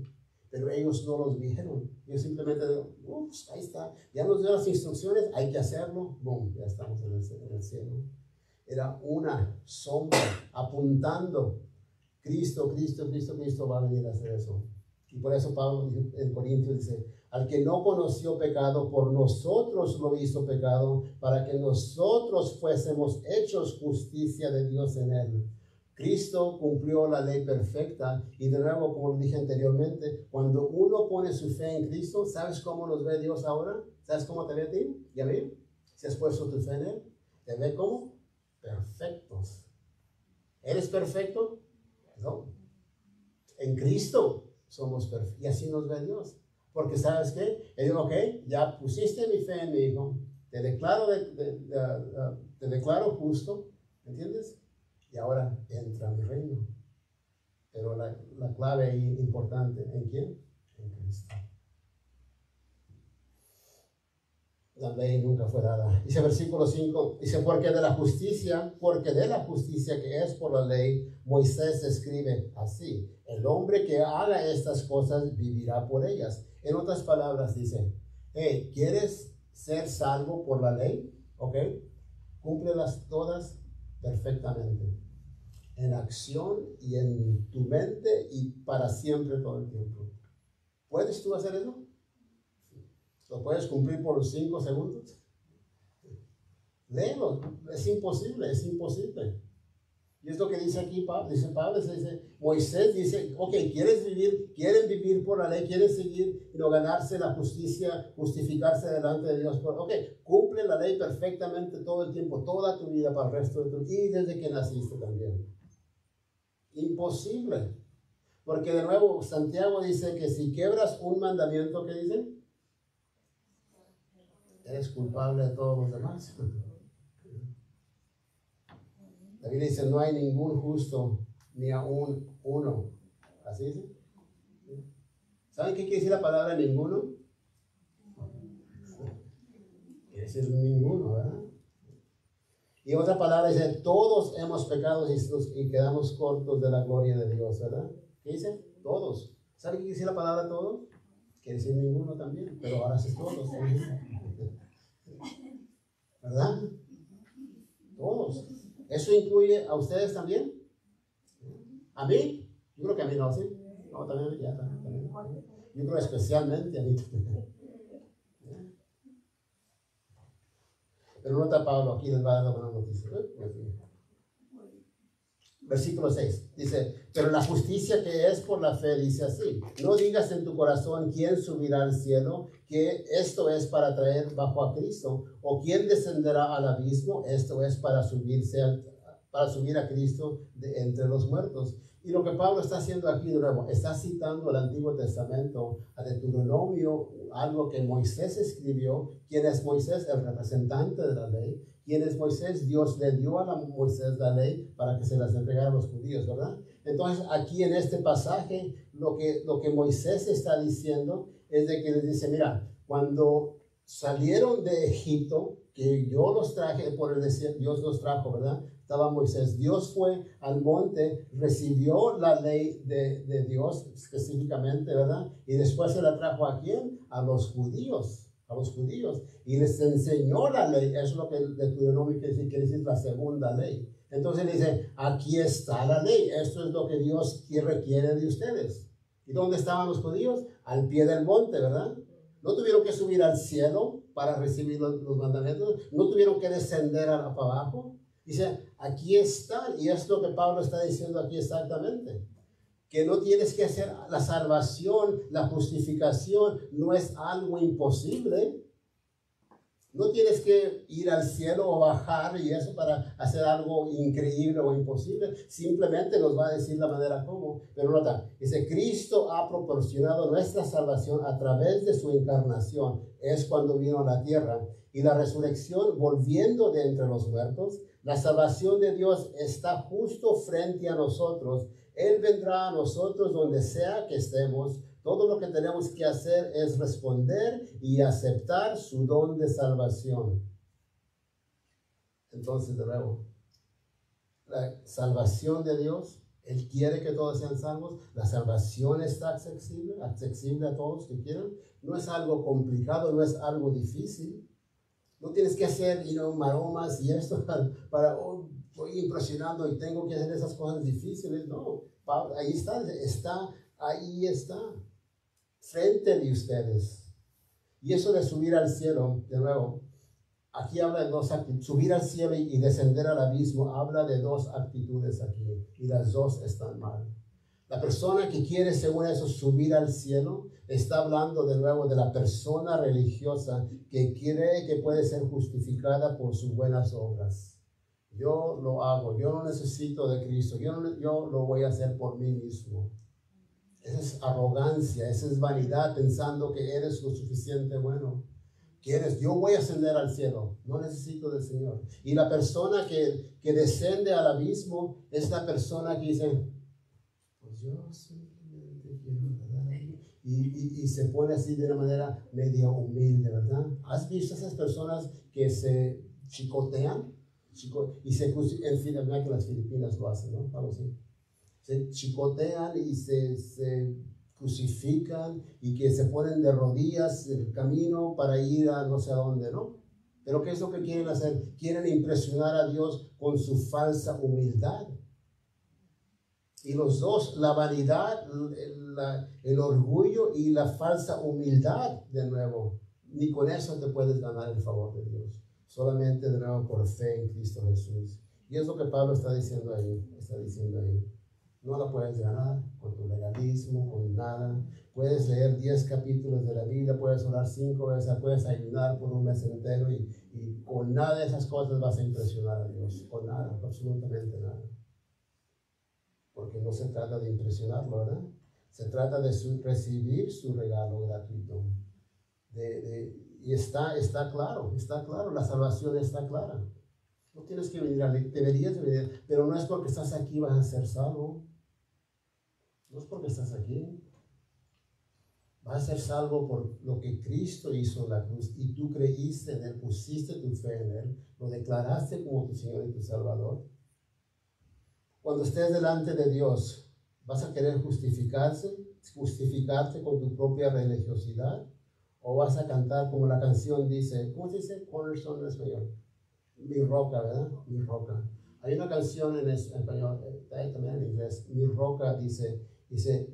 Pero ellos no los vieron. Ellos simplemente dijeron, ahí está, ya nos dio las instrucciones, hay que hacerlo, boom, ya estamos en el cielo. Era una sombra apuntando. Cristo va a venir a hacer eso. Y por eso Pablo en Corintios dice, al que no conoció pecado, por nosotros lo hizo pecado, para que nosotros fuésemos hechos justicia de Dios en él. Cristo cumplió la ley perfecta y de nuevo, como dije anteriormente, cuando uno pone su fe en Cristo, ¿sabes cómo nos ve Dios ahora? ¿Sabes cómo te ve a ti? ¿Ya ven? Si has puesto tu fe en él, ¿te ve cómo? Perfectos. ¿Eres perfecto? No. En Cristo somos perfectos. Y así nos ve Dios. Porque ¿sabes qué? Él dijo, ok, ya pusiste mi fe en mi hijo. Te declaro justo. ¿Entiendes? Y ahora entra a mi reino. Pero la clave ahí importante, ¿en quién? En Cristo. La ley nunca fue dada. Dice versículo 5, dice, porque de la justicia que es por la ley, Moisés escribe así, el hombre que haga estas cosas vivirá por ellas. En otras palabras dice, hey, ¿quieres ser salvo por la ley? Ok, cúmplelas todas perfectamente, en acción y en tu mente y para siempre todo el tiempo. ¿Puedes tú hacer eso? ¿Lo puedes cumplir por 5 segundos? Léelo, es imposible. Y es lo que dice aquí Pablo. Moisés dice, ok, quieren vivir por la ley, quieren seguir, ganarse la justicia, justificarse delante de Dios. Ok, cumple la ley perfectamente todo el tiempo, toda tu vida para el resto de tu vida y desde que naciste también. Imposible. Porque de nuevo, Santiago dice que si quebras un mandamiento, ¿qué dice? Eres culpable de todos los demás. La Biblia dice, no hay ningún justo, ni aún uno. ¿Así dice? ¿Saben qué quiere decir la palabra ninguno? Quiere decir ninguno, ¿verdad? Y otra palabra dice, todos hemos pecado y quedamos cortos de la gloria de Dios, ¿verdad? ¿Qué dice? Todos. ¿Sabe qué quiere decir la palabra todos? Quiere decir ninguno también, pero ahora sí todos. ¿Verdad? Todos. ¿Eso incluye a ustedes también? ¿A mí? Yo creo que a mí no, ¿sí? No, también, ya, también. Yo creo especialmente a mí también. Pero nota Pablo, aquí les va a dar una buena noticia. Versículo 6, dice, pero la justicia que es por la fe dice así, no digas en tu corazón quién subirá al cielo, que esto es para traer bajo a Cristo, o quién descenderá al abismo, esto es para subir a Cristo de entre los muertos. Y lo que Pablo está haciendo aquí de nuevo, está citando el Antiguo Testamento, a Deuteronomio, algo que Moisés escribió. ¿Quién es Moisés? El representante de la ley. ¿Quién es Moisés? Dios le dio a Moisés la ley para que se las entregara a los judíos, ¿verdad? Entonces, aquí en este pasaje, lo que Moisés está diciendo es de que les dice, mira, cuando salieron de Egipto, que yo los traje por el desierto, Dios los trajo, ¿verdad? Estaba Moisés. Dios fue al monte, recibió la ley de Dios específicamente, ¿verdad? Y después se la trajo ¿a quién? A los judíos. Y les enseñó la ley. Eso es lo que el Deuteronomio quiere decir la segunda ley. Entonces le dice, aquí está la ley. Esto es lo que Dios requiere de ustedes. ¿Y dónde estaban los judíos? Al pie del monte, ¿verdad? No tuvieron que subir al cielo para recibir los mandamientos. No tuvieron que descender para abajo. Dice, aquí está, y es lo que Pablo está diciendo aquí exactamente, que no tienes que hacer la salvación, la justificación, no es algo imposible. No tienes que ir al cielo o bajar y eso para hacer algo increíble o imposible. Simplemente nos va a decir la manera como. Pero nota, dice, Cristo ha proporcionado nuestra salvación a través de su encarnación. Es cuando vino a la tierra. Y la resurrección, volviendo de entre los muertos, la salvación de Dios está justo frente a nosotros. Él vendrá a nosotros donde sea que estemos. Todo lo que tenemos que hacer es responder y aceptar su don de salvación. Entonces, de nuevo, la salvación de Dios, Él quiere que todos sean salvos. La salvación está accesible a todos que quieran. No es algo complicado, no es algo difícil. No tienes que hacer, maromas y esto para voy impresionando y tengo que hacer esas cosas difíciles. No, ahí está, frente de ustedes. Y eso de subir al cielo, de nuevo, aquí habla de dos actitudes. Subir al cielo y descender al abismo, habla de dos actitudes aquí, y las dos están mal. La persona que quiere, según eso, subir al cielo, está hablando de nuevo de la persona religiosa que cree que puede ser justificada por sus buenas obras. Yo lo hago, yo no necesito de Cristo, yo lo voy a hacer por mí mismo. Esa es arrogancia, esa es vanidad, pensando que eres lo suficiente bueno. Yo voy a ascender al cielo, no necesito del Señor. Y la persona que desciende al abismo es la persona que dice, pues yo simplemente quiero, ¿verdad? Y se pone así de una manera medio humilde, ¿verdad? ¿Has visto esas personas que se chicotean? En fin, es que las Filipinas lo hacen, ¿no? Algo así. Se chicotean y se crucifican y que se ponen de rodillas en el camino para ir a no sé a dónde, ¿no? Pero ¿qué es lo que quieren hacer? Quieren impresionar a Dios con su falsa humildad. Y los dos, la vanidad, el orgullo y la falsa humildad, de nuevo, ni con eso te puedes ganar el favor de Dios. Solamente de nuevo por fe en Cristo Jesús. Y es lo que Pablo está diciendo ahí. No la puedes ganar con tu legalismo, con nada. Puedes leer 10 capítulos de la Biblia, puedes orar 5 veces, puedes ayunar por un mes entero y con nada de esas cosas vas a impresionar a Dios. Con nada, absolutamente nada. Porque no se trata de impresionarlo, ¿verdad? Se trata de recibir su regalo gratuito. Y está claro, la salvación está clara. No tienes que venir deberías venir, pero no es porque estás aquí vas a ser salvo. No es porque estás aquí. Vas a ser salvo por lo que Cristo hizo en la cruz y tú creíste en Él, pusiste tu fe en Él, lo declaraste como tu Señor y tu Salvador. Cuando estés delante de Dios, ¿vas a querer justificarte con tu propia religiosidad? ¿O vas a cantar como la canción dice, ¿cómo se dice? Cornerstone en español. Mi roca, ¿verdad? Mi roca. Hay una canción en español, hay también en inglés. Mi roca dice,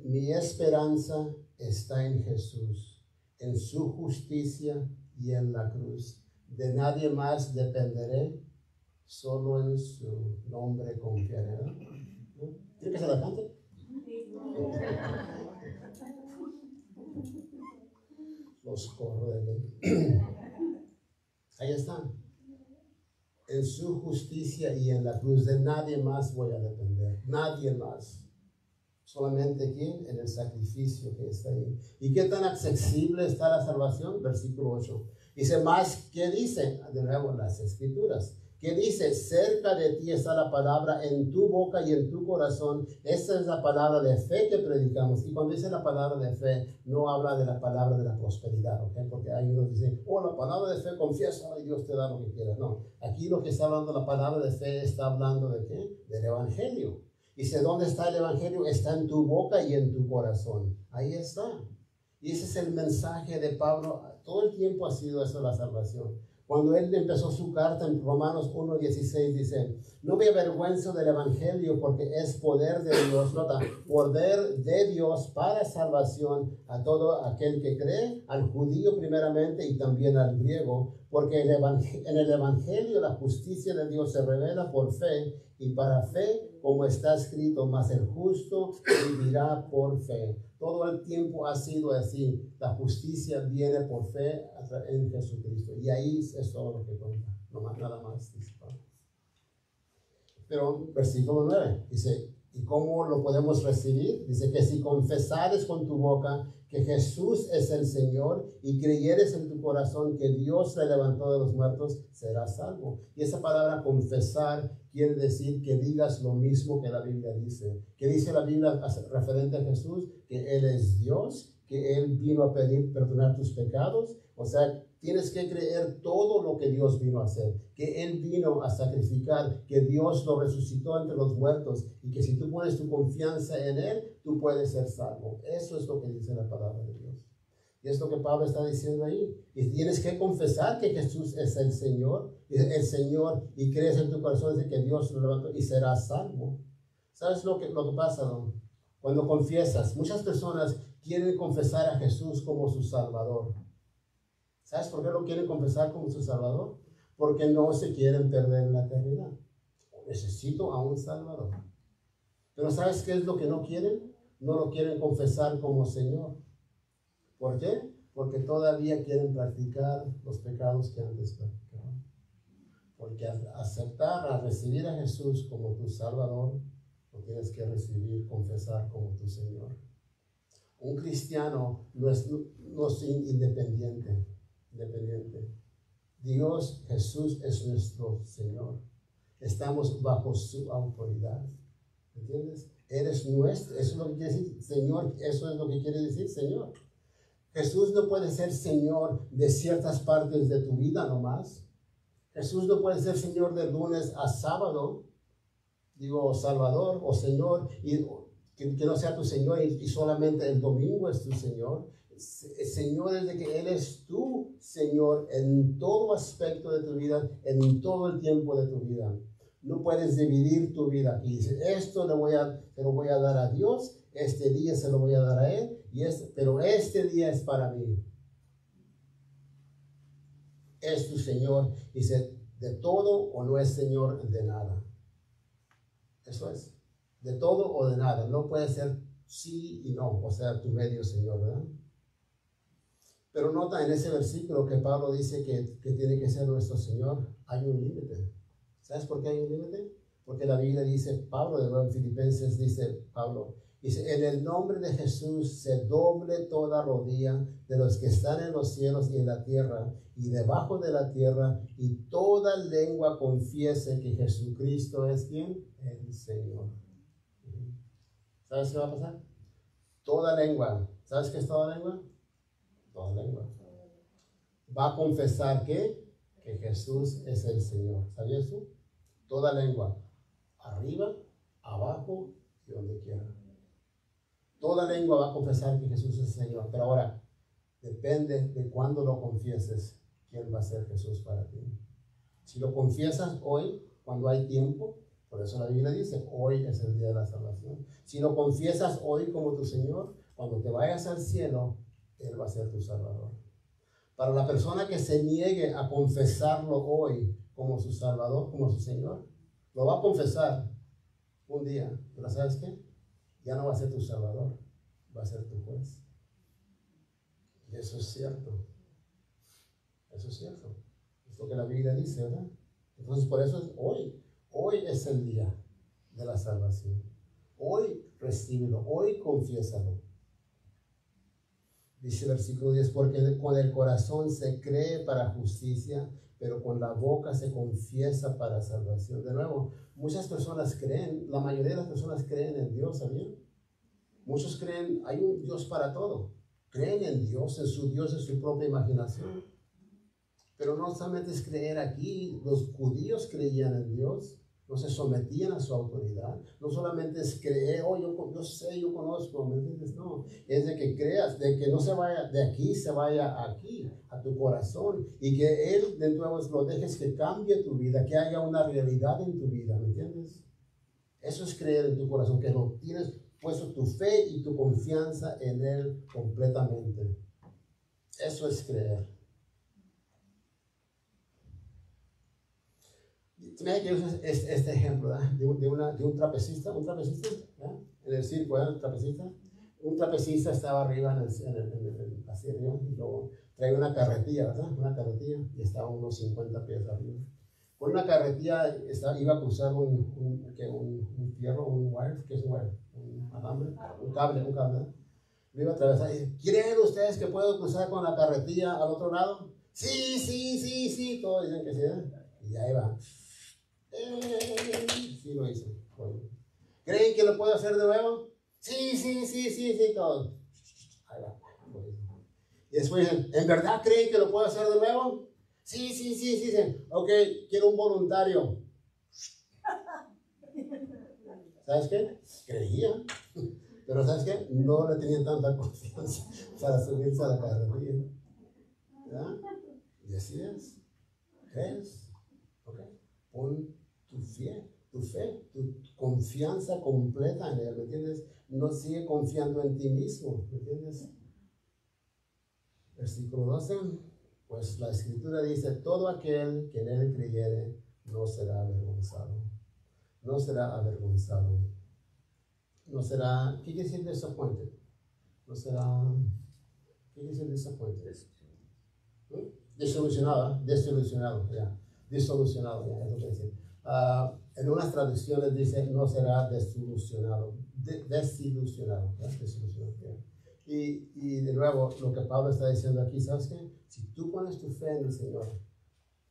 mi esperanza está en Jesús, en su justicia y en la cruz. De nadie más dependeré, solo en su nombre confiaré. ¿No? ¿Quiere que se la cante? Los coros de ahí están. En su justicia y en la cruz, de nadie más voy a depender. Nadie más. Solamente ¿quién? En el sacrificio que está ahí. ¿Y qué tan accesible está la salvación? Versículo 8. Dice más, ¿qué dice? De nuevo las escrituras. ¿Qué dice? Cerca de ti está la palabra en tu boca y en tu corazón. Esa es la palabra de fe que predicamos. Y cuando dice la palabra de fe, no habla de la palabra de la prosperidad, ¿ok? Porque hay unos que dicen, la palabra de fe, confiesa y Dios te da lo que quieras. No, aquí lo que está hablando la palabra de fe está hablando de ¿qué? Del evangelio. Dice, ¿dónde está el evangelio? Está en tu boca y en tu corazón. Ahí está. Y ese es el mensaje de Pablo. Todo el tiempo ha sido eso la salvación. Cuando él empezó su carta en Romanos 1:16 dice, no me avergüenzo del evangelio porque es poder de Dios, nota, poder de Dios para salvación a todo aquel que cree, al judío primeramente y también al griego, porque en el evangelio la justicia de Dios se revela por fe y para fe, como está escrito, mas el justo vivirá por fe. Todo el tiempo ha sido así. La justicia viene por fe en Jesucristo. Y ahí es todo lo que cuenta. No más, nada más. Pero versículo 9 dice, ¿y cómo lo podemos recibir? Dice que si confesares con tu boca que Jesús es el Señor y creyeres en tu corazón que Dios le levantó de los muertos, serás salvo. Y esa palabra confesar quiere decir que digas lo mismo que la Biblia dice. ¿Qué dice la Biblia referente a Jesús? Que Él es Dios, que Él vino a perdonar tus pecados. O sea, tienes que creer todo lo que Dios vino a hacer, que Él vino a sacrificar, que Dios lo resucitó entre los muertos y que si tú pones tu confianza en Él, tú puedes ser salvo. Eso es lo que dice la palabra de Dios. Y es lo que Pablo está diciendo ahí. Y tienes que confesar que Jesús es el Señor, y crees en tu corazón de que Dios lo levantó y serás salvo. ¿Sabes lo que pasa, don? Cuando confiesas, muchas personas quieren confesar a Jesús como su Salvador. ¿Sabes por qué lo quieren confesar como su Salvador? Porque no se quieren perder en la eternidad. Necesito a un Salvador. Pero ¿sabes qué es lo que no quieren? No lo quieren confesar como Señor. ¿Por qué? Porque todavía quieren practicar los pecados que antes practicaban. Porque al aceptar, al recibir a Jesús como tu Salvador, lo tienes que recibir, confesar como tu Señor. Un cristiano no es independiente. Dios, Jesús es nuestro Señor. Estamos bajo su autoridad. ¿Entiendes? Eres nuestro. Eso es lo que quiere decir Señor. Eso es lo que quiere decir Señor. Jesús no puede ser Señor de ciertas partes de tu vida nomás. Jesús no puede ser Señor de lunes a sábado. Digo, Salvador o Señor. Y que no sea tu Señor y solamente el domingo es tu Señor. Señor es de que Él es tu Señor en todo aspecto de tu vida, en todo el tiempo de tu vida. No puedes dividir tu vida aquí. Dice, esto te lo voy a dar a Dios, este día se lo voy a dar a Él, pero este día es para mí. Es tu Señor. Dice, de todo o no es Señor de nada. Eso es. De todo o de nada. No puede ser sí y no. O sea, tu medio Señor, ¿verdad? Pero nota en ese versículo que Pablo dice que tiene que ser nuestro Señor, hay un límite. ¿Sabes por qué hay un límite? Porque la Biblia dice, Pablo, de nuevo en Filipenses dice, en el nombre de Jesús se doble toda rodilla de los que están en los cielos y en la tierra y debajo de la tierra, y toda lengua confiese que Jesucristo es ¿quién? El Señor. ¿Sabes qué va a pasar? Toda lengua. ¿Sabes qué es toda lengua? Toda lengua. Va a confesar que Jesús es el Señor. ¿Sabías tú? Toda lengua. Arriba, abajo y donde quiera. Toda lengua va a confesar que Jesús es el Señor. Pero ahora, depende de cuándo lo confieses, quién va a ser Jesús para ti. Si lo confiesas hoy, cuando hay tiempo, por eso la Biblia dice, hoy es el día de la salvación. Si lo confiesas hoy como tu Señor, cuando te vayas al cielo, Él va a ser tu Salvador. Para la persona que se niegue a confesarlo hoy como su Salvador, como su Señor, lo va a confesar un día, pero ¿sabes qué? Ya no va a ser tu Salvador, va a ser tu juez. Y eso es cierto. Eso es cierto. Es lo que la Biblia dice, ¿verdad? Entonces, por eso es hoy. Hoy es el día de la salvación. Hoy recíbelo, hoy confiésalo. Dice el versículo 10, porque con el corazón se cree para justicia, pero con la boca se confiesa para salvación. De nuevo, muchas personas creen, la mayoría de las personas creen en Dios, ¿sabían? Muchos creen, hay un Dios para todo. Creen en Dios, en su propia imaginación. Pero no solamente es creer aquí, los judíos creían en Dios, no se sometían a su autoridad. No solamente es creer, oh, yo sé, yo conozco, ¿me entiendes? No, es de que creas, de que no se vaya de aquí, se vaya aquí, a tu corazón, y que Él de nuevo lo dejes que cambie tu vida, que haya una realidad en tu vida, ¿me entiendes? Eso es creer en tu corazón, que lo tienes puesto tu fe y tu confianza en Él completamente. Eso es creer. Mira que usa este ejemplo, ¿verdad? de un trapecista, ¿verdad? En el circo, ¿verdad? Un trapecista estaba arriba hacia arriba, y luego traía una carretilla, ¿verdad? Una carretilla, y estaba unos 50 pies arriba. Con una carretilla iba a cruzar un fierro, un wire, ¿qué es un wire? Un alambre, un cable, ¿verdad? Lo iba a atravesar. ¿Creen ustedes que puedo cruzar con la carretilla al otro lado? Sí, todos dicen que sí, ¿verdad? Y ahí va. Sí lo hizo. ¿Creen que lo puedo hacer de nuevo? Sí, todos. Ahí va. Y después dicen, ¿en verdad creen que lo puedo hacer de nuevo? Sí. Ok, quiero un voluntario. ¿Sabes qué? Creían. Pero ¿sabes qué? No le tenían tanta confianza para subirse a la carretilla. ¿Verdad? Y así es. ¿Crees? Ok. Pon tu fe, tu confianza completa en Él, ¿me entiendes? No sigue confiando en ti mismo, ¿me entiendes? Versículo 12, pues la Escritura dice, todo aquel que en Él creyere no será avergonzado. No será avergonzado. No será, ¿qué quiere decir disappointed? No será, ¿qué quiere decir disappointed? Desilusionado, ya. Disolucionado, ya, eso quiere decir. En unas traducciones dice no será desilusionado, desilusionado. Y de nuevo, lo que Pablo está diciendo aquí, ¿sabes qué? Si tú pones tu fe en el Señor,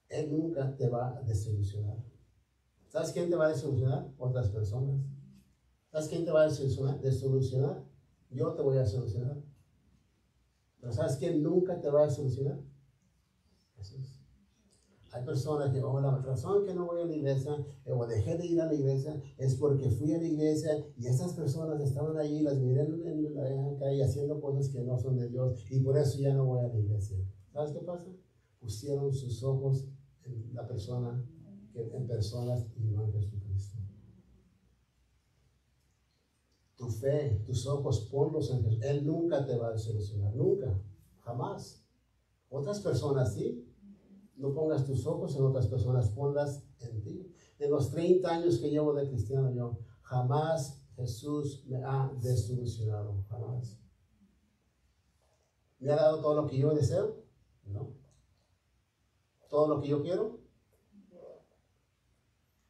Él nunca te va a desilusionar. ¿Sabes quién te va a desilusionar? Otras personas. ¿Sabes quién te va a desilusionar? Yo te voy a solucionar. Pero ¿sabes quién nunca te va a solucionar? Jesús. Hay personas que, la razón que no voy a la iglesia o dejé de ir a la iglesia es porque fui a la iglesia y esas personas estaban allí, las miré en la calle haciendo cosas que no son de Dios y por eso ya no voy a la iglesia. ¿Sabes qué pasa? Pusieron sus ojos en la persona, en personas y no en Jesucristo. Tu fe, tus ojos, ponlos en Jesús. Él nunca te va a desilusionar, nunca, jamás. Otras personas sí. No pongas tus ojos en otras personas, ponlas en ti. En los 30 años que llevo de cristiano yo, jamás Jesús me ha desilusionado, jamás. ¿Me ha dado todo lo que yo deseo? No. ¿Todo lo que yo quiero?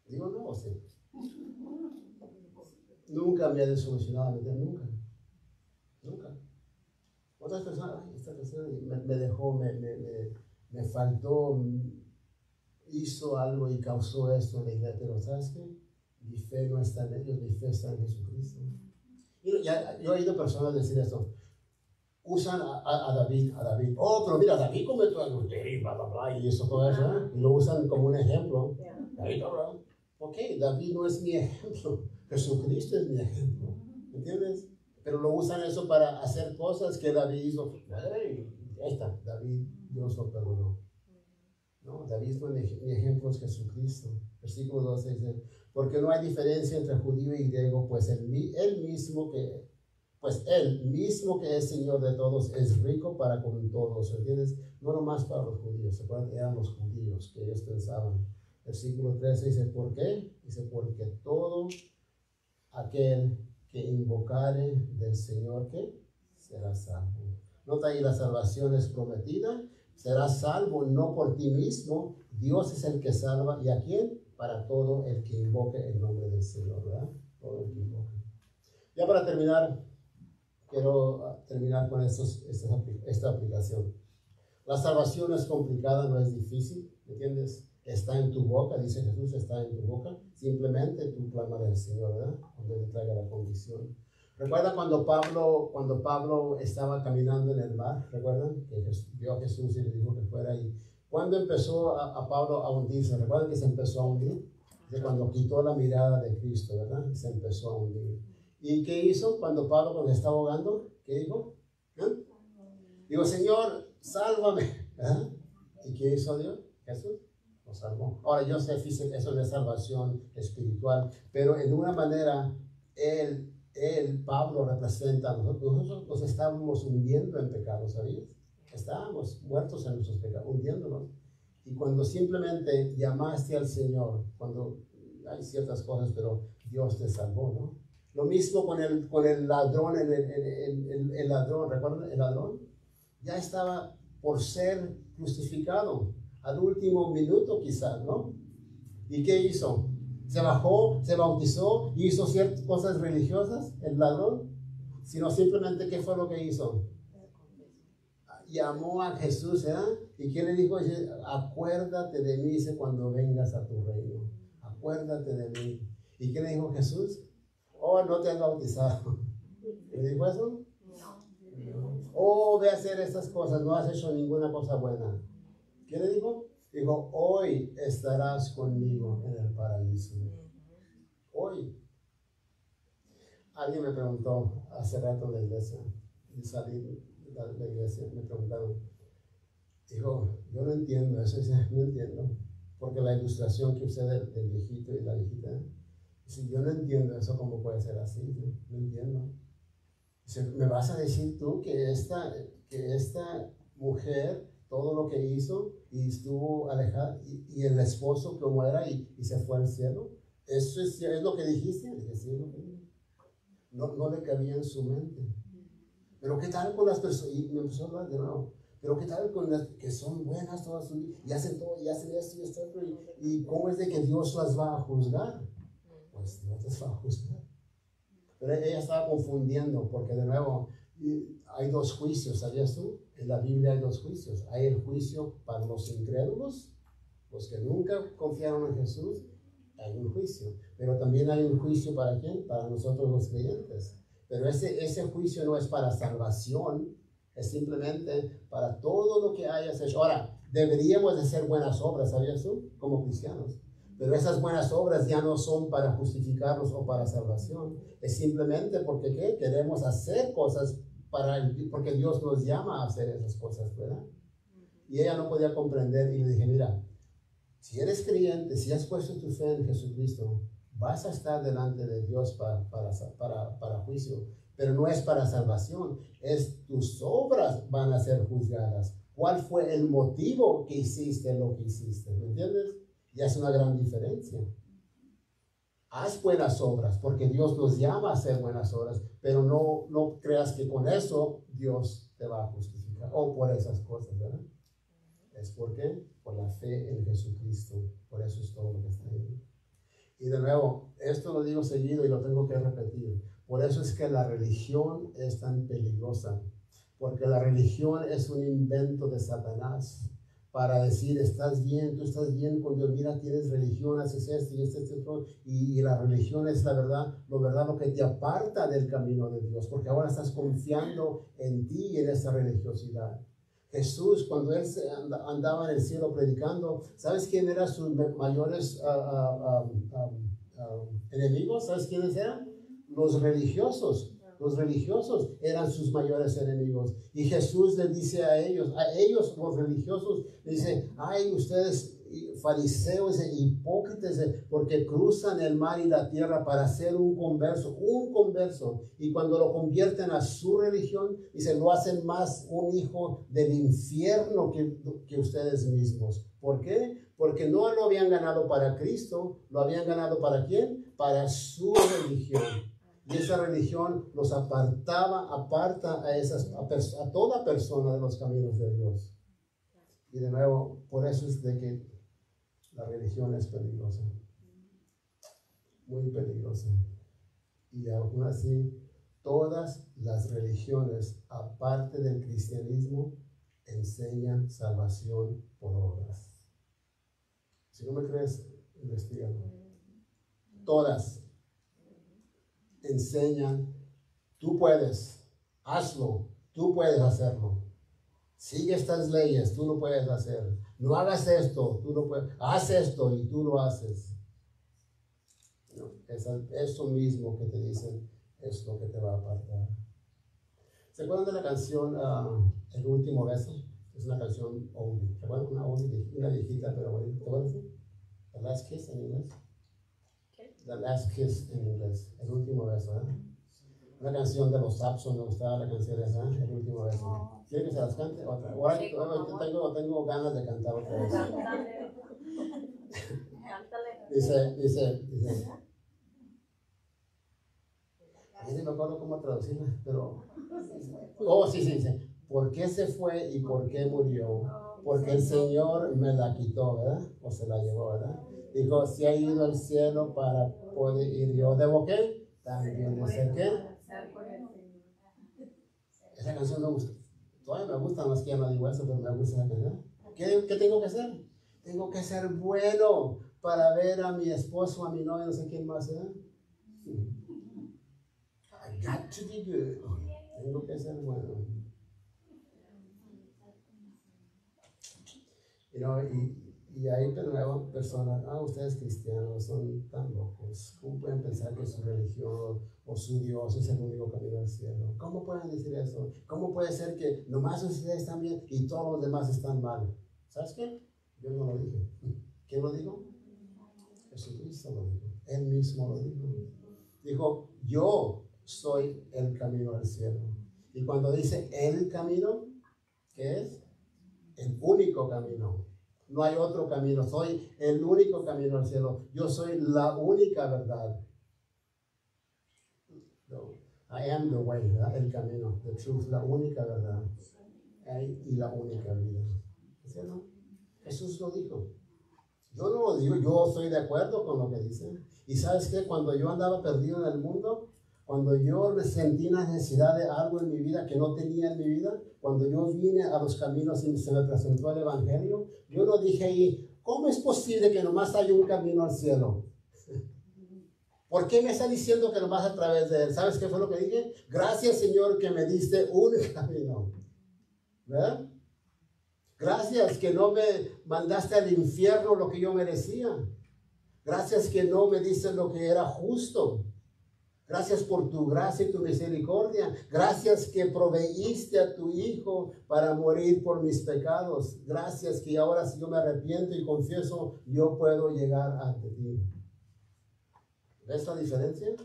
Digo no, o sí. Nunca me ha desilusionado, nunca. Otras personas, esta persona me dejó, me faltó, hizo algo y causó esto en la iglesia, pero ¿sabes qué? Mi fe no está en ellos, mi fe está en Jesucristo. Yo he oído personas decir esto, usan a David. Oh, pero mira, David cometió adulterio y bla, bla, bla, y eso, todo eso, ¿eh? Y lo usan como un ejemplo. Yeah. David, ok, David no es mi ejemplo. Jesucristo es mi ejemplo. ¿Entiendes? Pero lo usan eso para hacer cosas que David hizo. Hey, ahí está, David, Dios lo perdonó. No, David no es mi ejemplo, es Jesucristo. Versículo 12 dice, porque no hay diferencia entre judío y griego, pues él mismo que es Señor de todos, es rico para con todos, ¿entiendes? No nomás para los judíos, se acuerdan que eran los judíos que ellos pensaban. Versículo 13 dice, ¿por qué? Dice, porque todo aquel que invocare del Señor, ¿qué? Será salvo. Nota ahí, la salvación es prometida, serás salvo no por ti mismo, Dios es el que salva, ¿y a quién? Para todo el que invoque el nombre del Señor, ¿verdad? Todo el que invoque. Ya para terminar, quiero terminar con esta aplicación. La salvación es complicada, no es difícil, ¿entiendes? Está en tu boca, dice Jesús, está en tu boca. Simplemente tú clamas al Señor, ¿verdad? Cuando Él traiga la convicción. ¿Recuerdan cuando Pablo estaba caminando en el mar? ¿Recuerdan? Que vio a Jesús y le dijo que fuera ahí. ¿Cuándo empezó a Pablo a hundirse? ¿Recuerdan que se empezó a hundir? De cuando quitó la mirada de Cristo, ¿verdad? Y se empezó a hundir. ¿Y qué hizo cuando Pablo se estaba ahogando? ¿Qué dijo? ¿Eh? Digo, Señor, sálvame. ¿Eh? ¿Y qué hizo Dios? Jesús lo salvó. Ahora, yo sé, eso es salvación espiritual, pero en una manera, Pablo representa a nosotros. Nosotros nos estábamos hundiendo en pecado, ¿sabías? Estábamos muertos en nuestros pecados, hundiéndonos. Y cuando simplemente llamaste al Señor, cuando hay ciertas cosas, pero Dios te salvó, ¿no? Lo mismo con el ladrón, el ladrón, ¿recuerdan el ladrón? Ya estaba por ser crucificado, al último minuto quizás, ¿no? ¿Y qué hizo? Se bajó, se bautizó, hizo ciertas cosas religiosas, el ladrón, sino simplemente, ¿qué fue lo que hizo? Llamó a Jesús, ¿verdad? ¿Y qué le dijo? Dice, acuérdate de mí, dice, cuando vengas a tu reino. Acuérdate de mí. ¿Y qué le dijo Jesús? Oh, no te has bautizado. ¿Le dijo eso? No. Oh, ve a hacer estas cosas, no has hecho ninguna cosa buena. ¿Qué le dijo? Dijo, hoy estarás conmigo en el paraíso. Hoy. Alguien me preguntó hace rato en la iglesia, y salí de la iglesia, me preguntaron, dijo, yo no entiendo eso, dice, no entiendo, porque la ilustración que usé del viejito y la viejita, dice, yo no entiendo eso, cómo puede ser así, no entiendo. Dice, ¿me vas a decir tú que esta mujer, todo lo que hizo y estuvo alejada, y el esposo como era y se fue al cielo? ¿Eso es lo que dijiste? Dije, sí, es lo que dije. No le cabía en su mente. Pero ¿qué tal con las personas? Y me empezó a hablar de nuevo. Pero ¿qué tal con las que son buenas todas sus vidas? Y hacen todo, y hacen esto y esto. ¿Y cómo es de que Dios las va a juzgar? Pues Dios las va a juzgar. Pero ella estaba confundiendo, porque de nuevo, hay dos juicios, ¿sabías tú? En la Biblia hay dos juicios. Hay el juicio para los incrédulos, los que nunca confiaron en Jesús. Hay un juicio, pero también hay un juicio para ¿quién? Para nosotros los creyentes. Pero ese juicio no es para salvación, es simplemente para todo lo que hayas hecho. Ahora, deberíamos de hacer buenas obras, ¿sabías tú? Como cristianos. Pero esas buenas obras ya no son para justificarnos o para salvación. Es simplemente porque ¿qué? Queremos hacer cosas porque Dios nos llama a hacer esas cosas, ¿verdad? Y ella no podía comprender y le dije, mira, si eres creyente, si has puesto tu fe en Jesucristo, vas a estar delante de Dios para juicio, pero no es para salvación, es tus obras van a ser juzgadas. ¿Cuál fue el motivo que hiciste lo que hiciste? ¿Me entiendes? Ya es una gran diferencia. Haz buenas obras, porque Dios nos llama a hacer buenas obras, pero no creas que con eso Dios te va a justificar, o por esas cosas, ¿verdad? ¿Es por qué? Por la fe en Jesucristo. Por eso es todo lo que está ahí. Y de nuevo, esto lo digo seguido y lo tengo que repetir. Por eso es que la religión es tan peligrosa. Porque la religión es un invento de Satanás para decir, estás bien, tú estás bien con Dios, mira, tienes religión, haces esto y esto, y la religión es la verdad, lo que te aparta del camino de Dios, porque ahora estás confiando en ti y en esa religiosidad. Jesús, cuando él andaba en el cielo predicando, ¿sabes quién eran sus mayores enemigos? ¿Sabes quiénes eran? Los religiosos. Los religiosos eran sus mayores enemigos. Y Jesús les dice a ellos los religiosos, dice, ay, ustedes fariseos e hipócritas, porque cruzan el mar y la tierra para ser un converso, y cuando lo convierten a su religión, dice, lo hacen más un hijo del infierno que ustedes mismos. ¿Por qué? Porque no lo habían ganado para Cristo, lo habían ganado ¿para quién? Para su religión. Y esa religión los aparta a toda persona de los caminos de Dios. Y de nuevo, por eso es de que la religión es peligrosa, muy peligrosa. Y aún así, todas las religiones, aparte del cristianismo, enseñan salvación por obras. Si no me crees, investígalo. Todas enseñan, tú puedes, hazlo, tú puedes hacerlo. Sigue estas leyes, tú lo puedes hacer. No hagas esto, tú lo puedes. Haz esto y tú lo haces. No, eso mismo que te dicen es lo que te va a apartar. ¿Se acuerdan de la canción El último beso? Es una canción oldie. ¿Se acuerdan? Una viejita, pero bonita. ¿Te acuerdas? The Last Kiss en inglés. The Last Kiss en inglés. El último beso, ¿eh? Una canción de los Sapson, me gustaba la canción esa, El último beso. ¿Quieren que se las cante? Otra. Ahora tengo ganas de cantar otra vez. Dice. Yo no me acuerdo cómo traducirla, pero. Oh, sí, dice. ¿Por qué se fue y por qué murió? Porque el Señor me la quitó, ¿verdad? O se la llevó, ¿verdad? Dijo, si ha ido al cielo para poder ir yo. ¿Debo qué? También de ser qué. Esa canción me gusta. Todavía me gusta, no es que ya no digo eso, pero me gusta la canción. ¿Qué tengo que hacer? Tengo que ser bueno para ver a mi esposo, a mi novio, no sé quién más, ¿eh? I got to be good. Tengo que ser bueno. Y hay personas, ustedes cristianos son tan locos. ¿Cómo pueden pensar que su religión o su Dios es el único camino al cielo? ¿Cómo pueden decir eso? ¿Cómo puede ser que nomás ustedes están bien y todos los demás están mal? ¿Sabes qué? Yo no lo dije. ¿Quién lo dijo? Jesucristo lo dijo. Él mismo lo dijo. Dijo, yo soy el camino al cielo. Y cuando dice el camino, ¿qué es? El único camino. No hay otro camino. Soy el único camino al cielo. Yo soy la única verdad. No, I am the way, ¿verdad? El camino, the truth, la única verdad. Y la única vida. ¿Sí o no? Jesús lo dijo. Yo no lo digo, yo estoy de acuerdo con lo que dice. Y ¿sabes qué? Cuando yo andaba perdido en el mundo, cuando yo sentí la necesidad de algo en mi vida que no tenía en mi vida, cuando yo vine a los caminos y se me presentó el Evangelio, yo no dije ahí, ¿cómo es posible que nomás haya un camino al cielo? ¿Por qué me está diciendo que nomás a través de él? ¿Sabes qué fue lo que dije? Gracias, Señor, que me diste un camino. ¿Verdad? Gracias que no me mandaste al infierno lo que yo merecía. Gracias que no me diste lo que era justo. Gracias por tu gracia y tu misericordia. Gracias que proveíste a tu Hijo para morir por mis pecados. Gracias que ahora si yo me arrepiento y confieso, yo puedo llegar ante ti. ¿Ves la diferencia?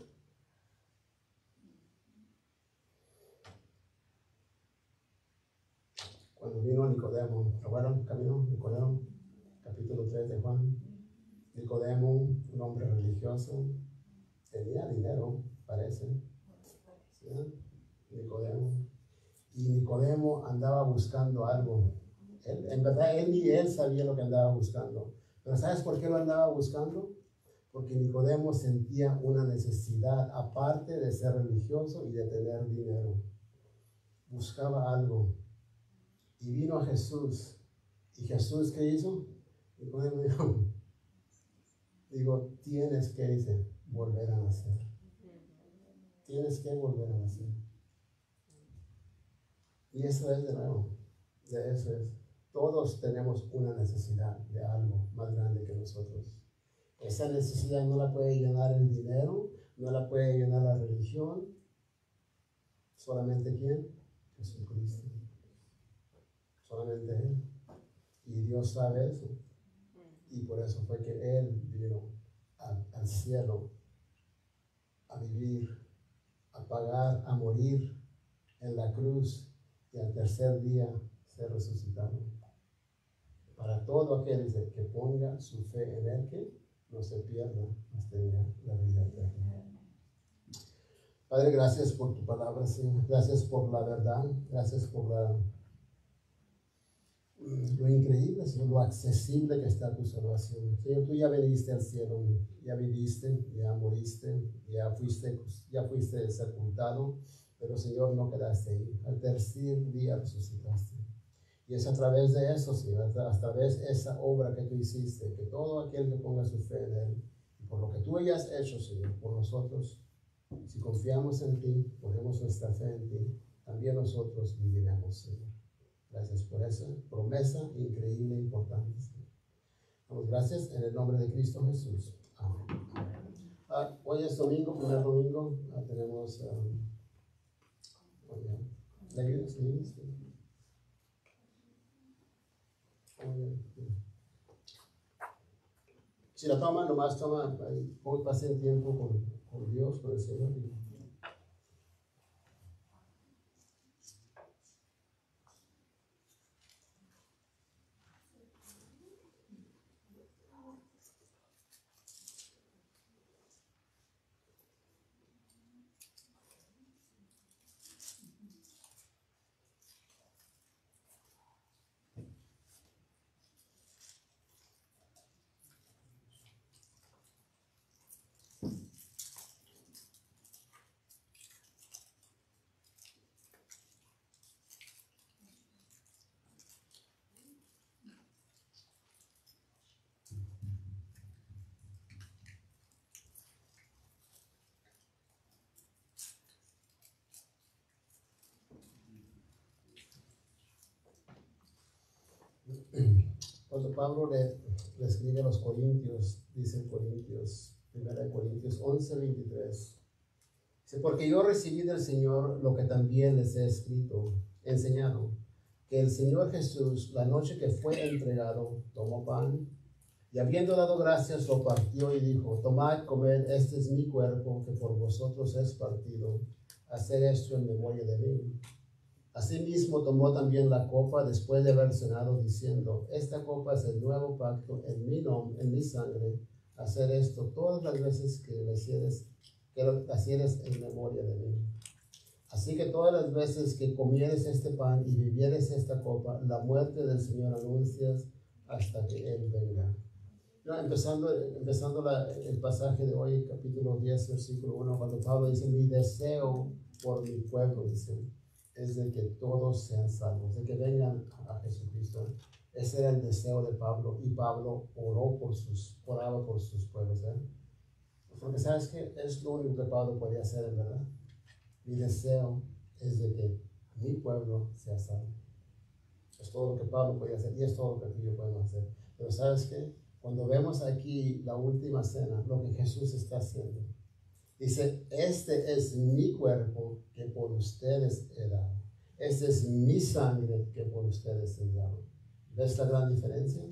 Cuando vino Nicodemo, ¿recuerdan? Camino Nicodemo, capítulo 3 de Juan. Nicodemo, un hombre religioso, tenía dinero, parece. ¿Sí? Nicodemo. Y Nicodemo andaba buscando algo. En verdad, ni él sabía lo que andaba buscando. Pero ¿sabes por qué lo andaba buscando? Porque Nicodemo sentía una necesidad, aparte de ser religioso y de tener dinero. Buscaba algo. Y vino a Jesús ¿Y Jesús qué hizo? Nicodemo digo, tienes que, dice, volver a nacer. Tienes que volver a nacer. Y eso es de nuevo, de eso es. Todos tenemos una necesidad de algo más grande que nosotros. Esa necesidad no la puede llenar el dinero, no la puede llenar la religión. ¿Solamente quién? Jesucristo. Solamente Él. Y Dios sabe eso. Y por eso fue que Él vino al cielo a vivir, a pagar, a morir en la cruz y al tercer día ser resucitado. Para todo aquel que ponga su fe en Él, que no se pierda, mas tenga la vida eterna. Padre, gracias por tu palabra, Señor. Gracias por la verdad. Gracias por lo increíble, Señor, lo accesible que está tu salvación. Señor, tú ya viniste al cielo, ya viviste, ya moriste, ya fuiste sepultado, pero Señor, no quedaste ahí. Al tercer día resucitaste. Y es a través de eso, Señor, a través de esa obra que tú hiciste, que todo aquel que ponga su fe en Él, y por lo que tú hayas hecho, Señor, por nosotros, si confiamos en ti, ponemos nuestra fe en ti, también nosotros viviremos, Señor. Gracias por esa promesa increíble e importante, Señor. Damos gracias en el nombre de Cristo Jesús. Amén. Hoy es domingo, primer domingo. Tenemos ¿leídos? Si la toma, nomás toma, pasen tiempo con Dios, con el Señor. Cuando Pablo le escribe a los Corintios, dice en Corintios, 1 Corintios 11:23, dice, porque yo recibí del Señor lo que también les he enseñado, que el Señor Jesús, la noche que fue entregado, tomó pan, y habiendo dado gracias, lo partió y dijo, tomad, comed, este es mi cuerpo, que por vosotros es partido, haced esto en memoria de mí. Asimismo tomó también la copa después de haber cenado, diciendo, esta copa es el nuevo pacto en mi sangre, hacer esto todas las veces que lo hicieres en memoria de mí. Así que todas las veces que comieres este pan y bebieres esta copa, la muerte del Señor anuncias hasta que Él venga. Empezando el pasaje de hoy, capítulo 10, versículo 1, cuando Pablo dice, mi deseo por mi pueblo, dice, es de que todos sean salvos, de que vengan a Jesucristo. Ese era el deseo de Pablo, y Pablo oraba por sus pueblos. Porque sabes que es lo único que Pablo podía hacer, en verdad. Mi deseo es de que mi pueblo sea salvo. Es todo lo que Pablo podía hacer, y es todo lo que tú y yo podemos hacer. Pero sabes que cuando vemos aquí la última cena, lo que Jesús está haciendo, dice, este es mi cuerpo que por ustedes he dado. Este es mi sangre que por ustedes he dado. ¿Ves la gran diferencia?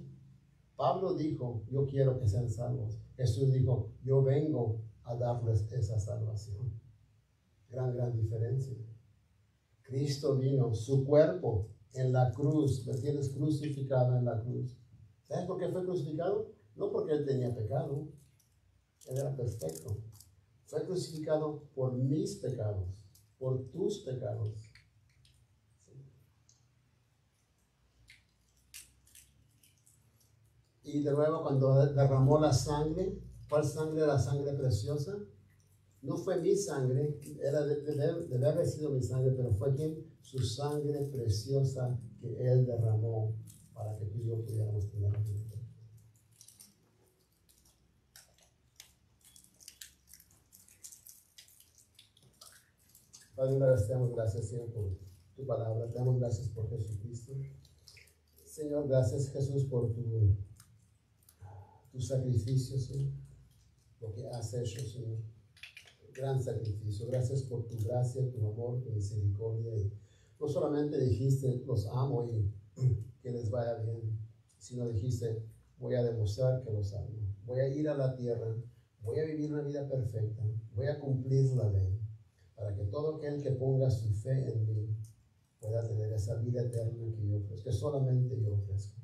Pablo dijo, yo quiero que sean salvos. Jesús dijo, yo vengo a darles esa salvación. Gran diferencia. Cristo vino, su cuerpo en la cruz, ¿me tienes crucificado en la cruz? ¿Sabes por qué fue crucificado? No porque él tenía pecado, él era perfecto. Fue crucificado por mis pecados, por tus pecados. Y de nuevo, cuando derramó la sangre, ¿cuál sangre era la sangre preciosa? No fue mi sangre, debe haber sido mi sangre, pero fue quien, su sangre preciosa que Él derramó para que tú y yo pudiéramos tener la vida eterna. Padre, te damos gracias, Señor, por tu palabra. Te damos gracias por Jesucristo. Señor, gracias, Jesús, por tu sacrificio, Señor. Lo que has hecho, Señor. Gran sacrificio. Gracias por tu gracia, tu amor, tu misericordia. Y no solamente dijiste, los amo y que les vaya bien, sino dijiste, voy a demostrar que los amo. Voy a ir a la tierra, voy a vivir una vida perfecta, voy a cumplir la ley, para que todo aquel que ponga su fe en mí pueda tener esa vida eterna que yo ofrezco, que solamente yo ofrezco.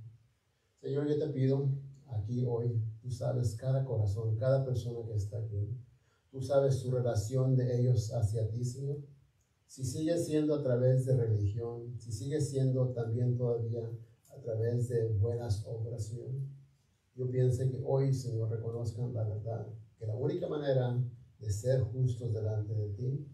Señor, yo te pido aquí hoy, tú sabes cada corazón, cada persona que está aquí. Tú sabes su relación de ellos hacia ti, Señor. Si sigue siendo a través de religión, si sigue siendo también todavía a través de buenas obras, Señor. Yo pienso que hoy, Señor, reconozcan la verdad, que la única manera de ser justos delante de ti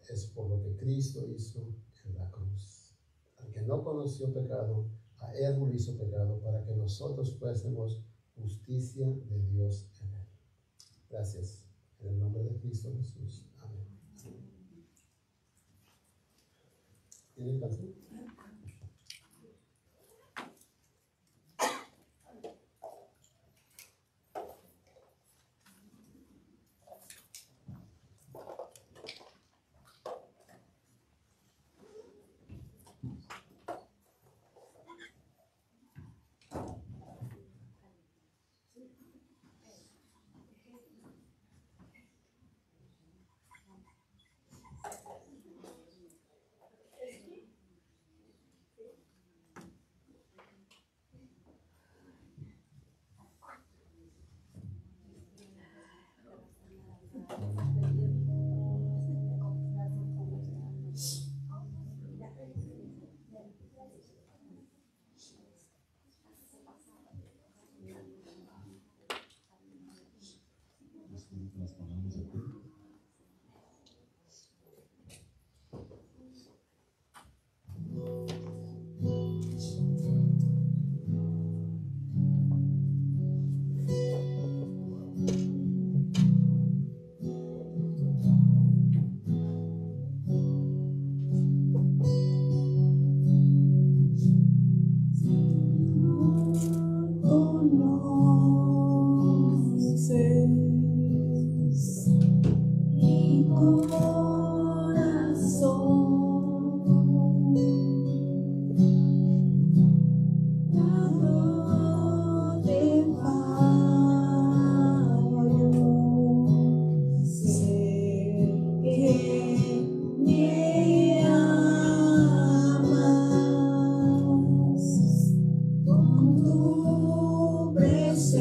es por lo que Cristo hizo en la cruz. Al que no conoció pecado, a él lo hizo pecado, para que nosotros fuésemos justicia de Dios en él. Gracias. En el nombre de Cristo Jesús. Amén. ¿Tienen canción? Con tu presencia.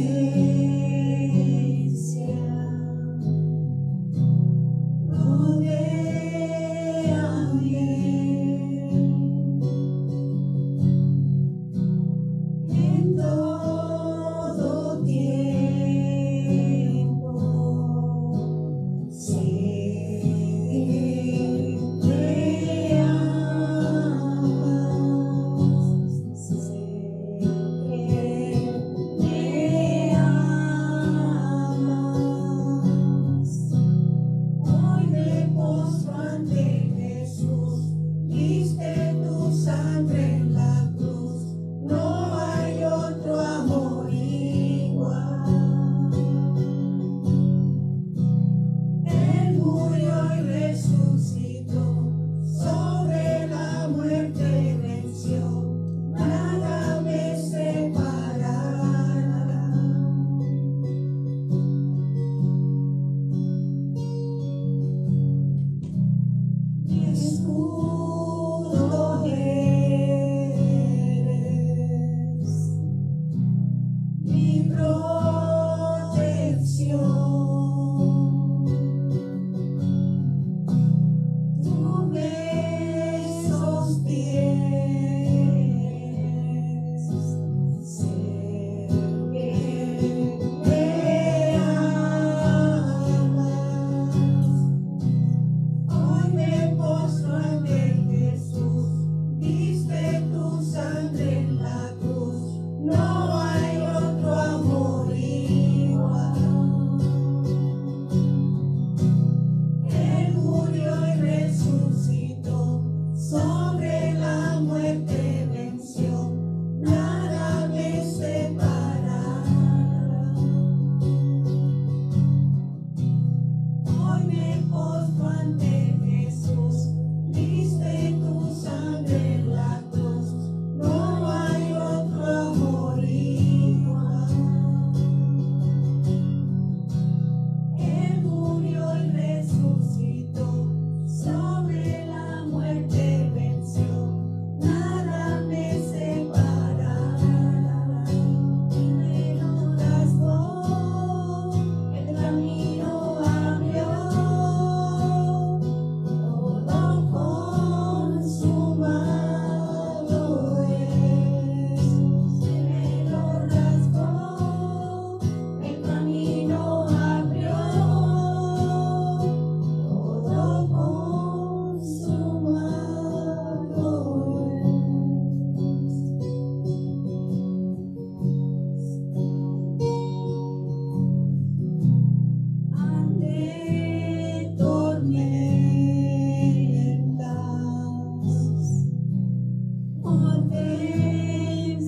tempestad.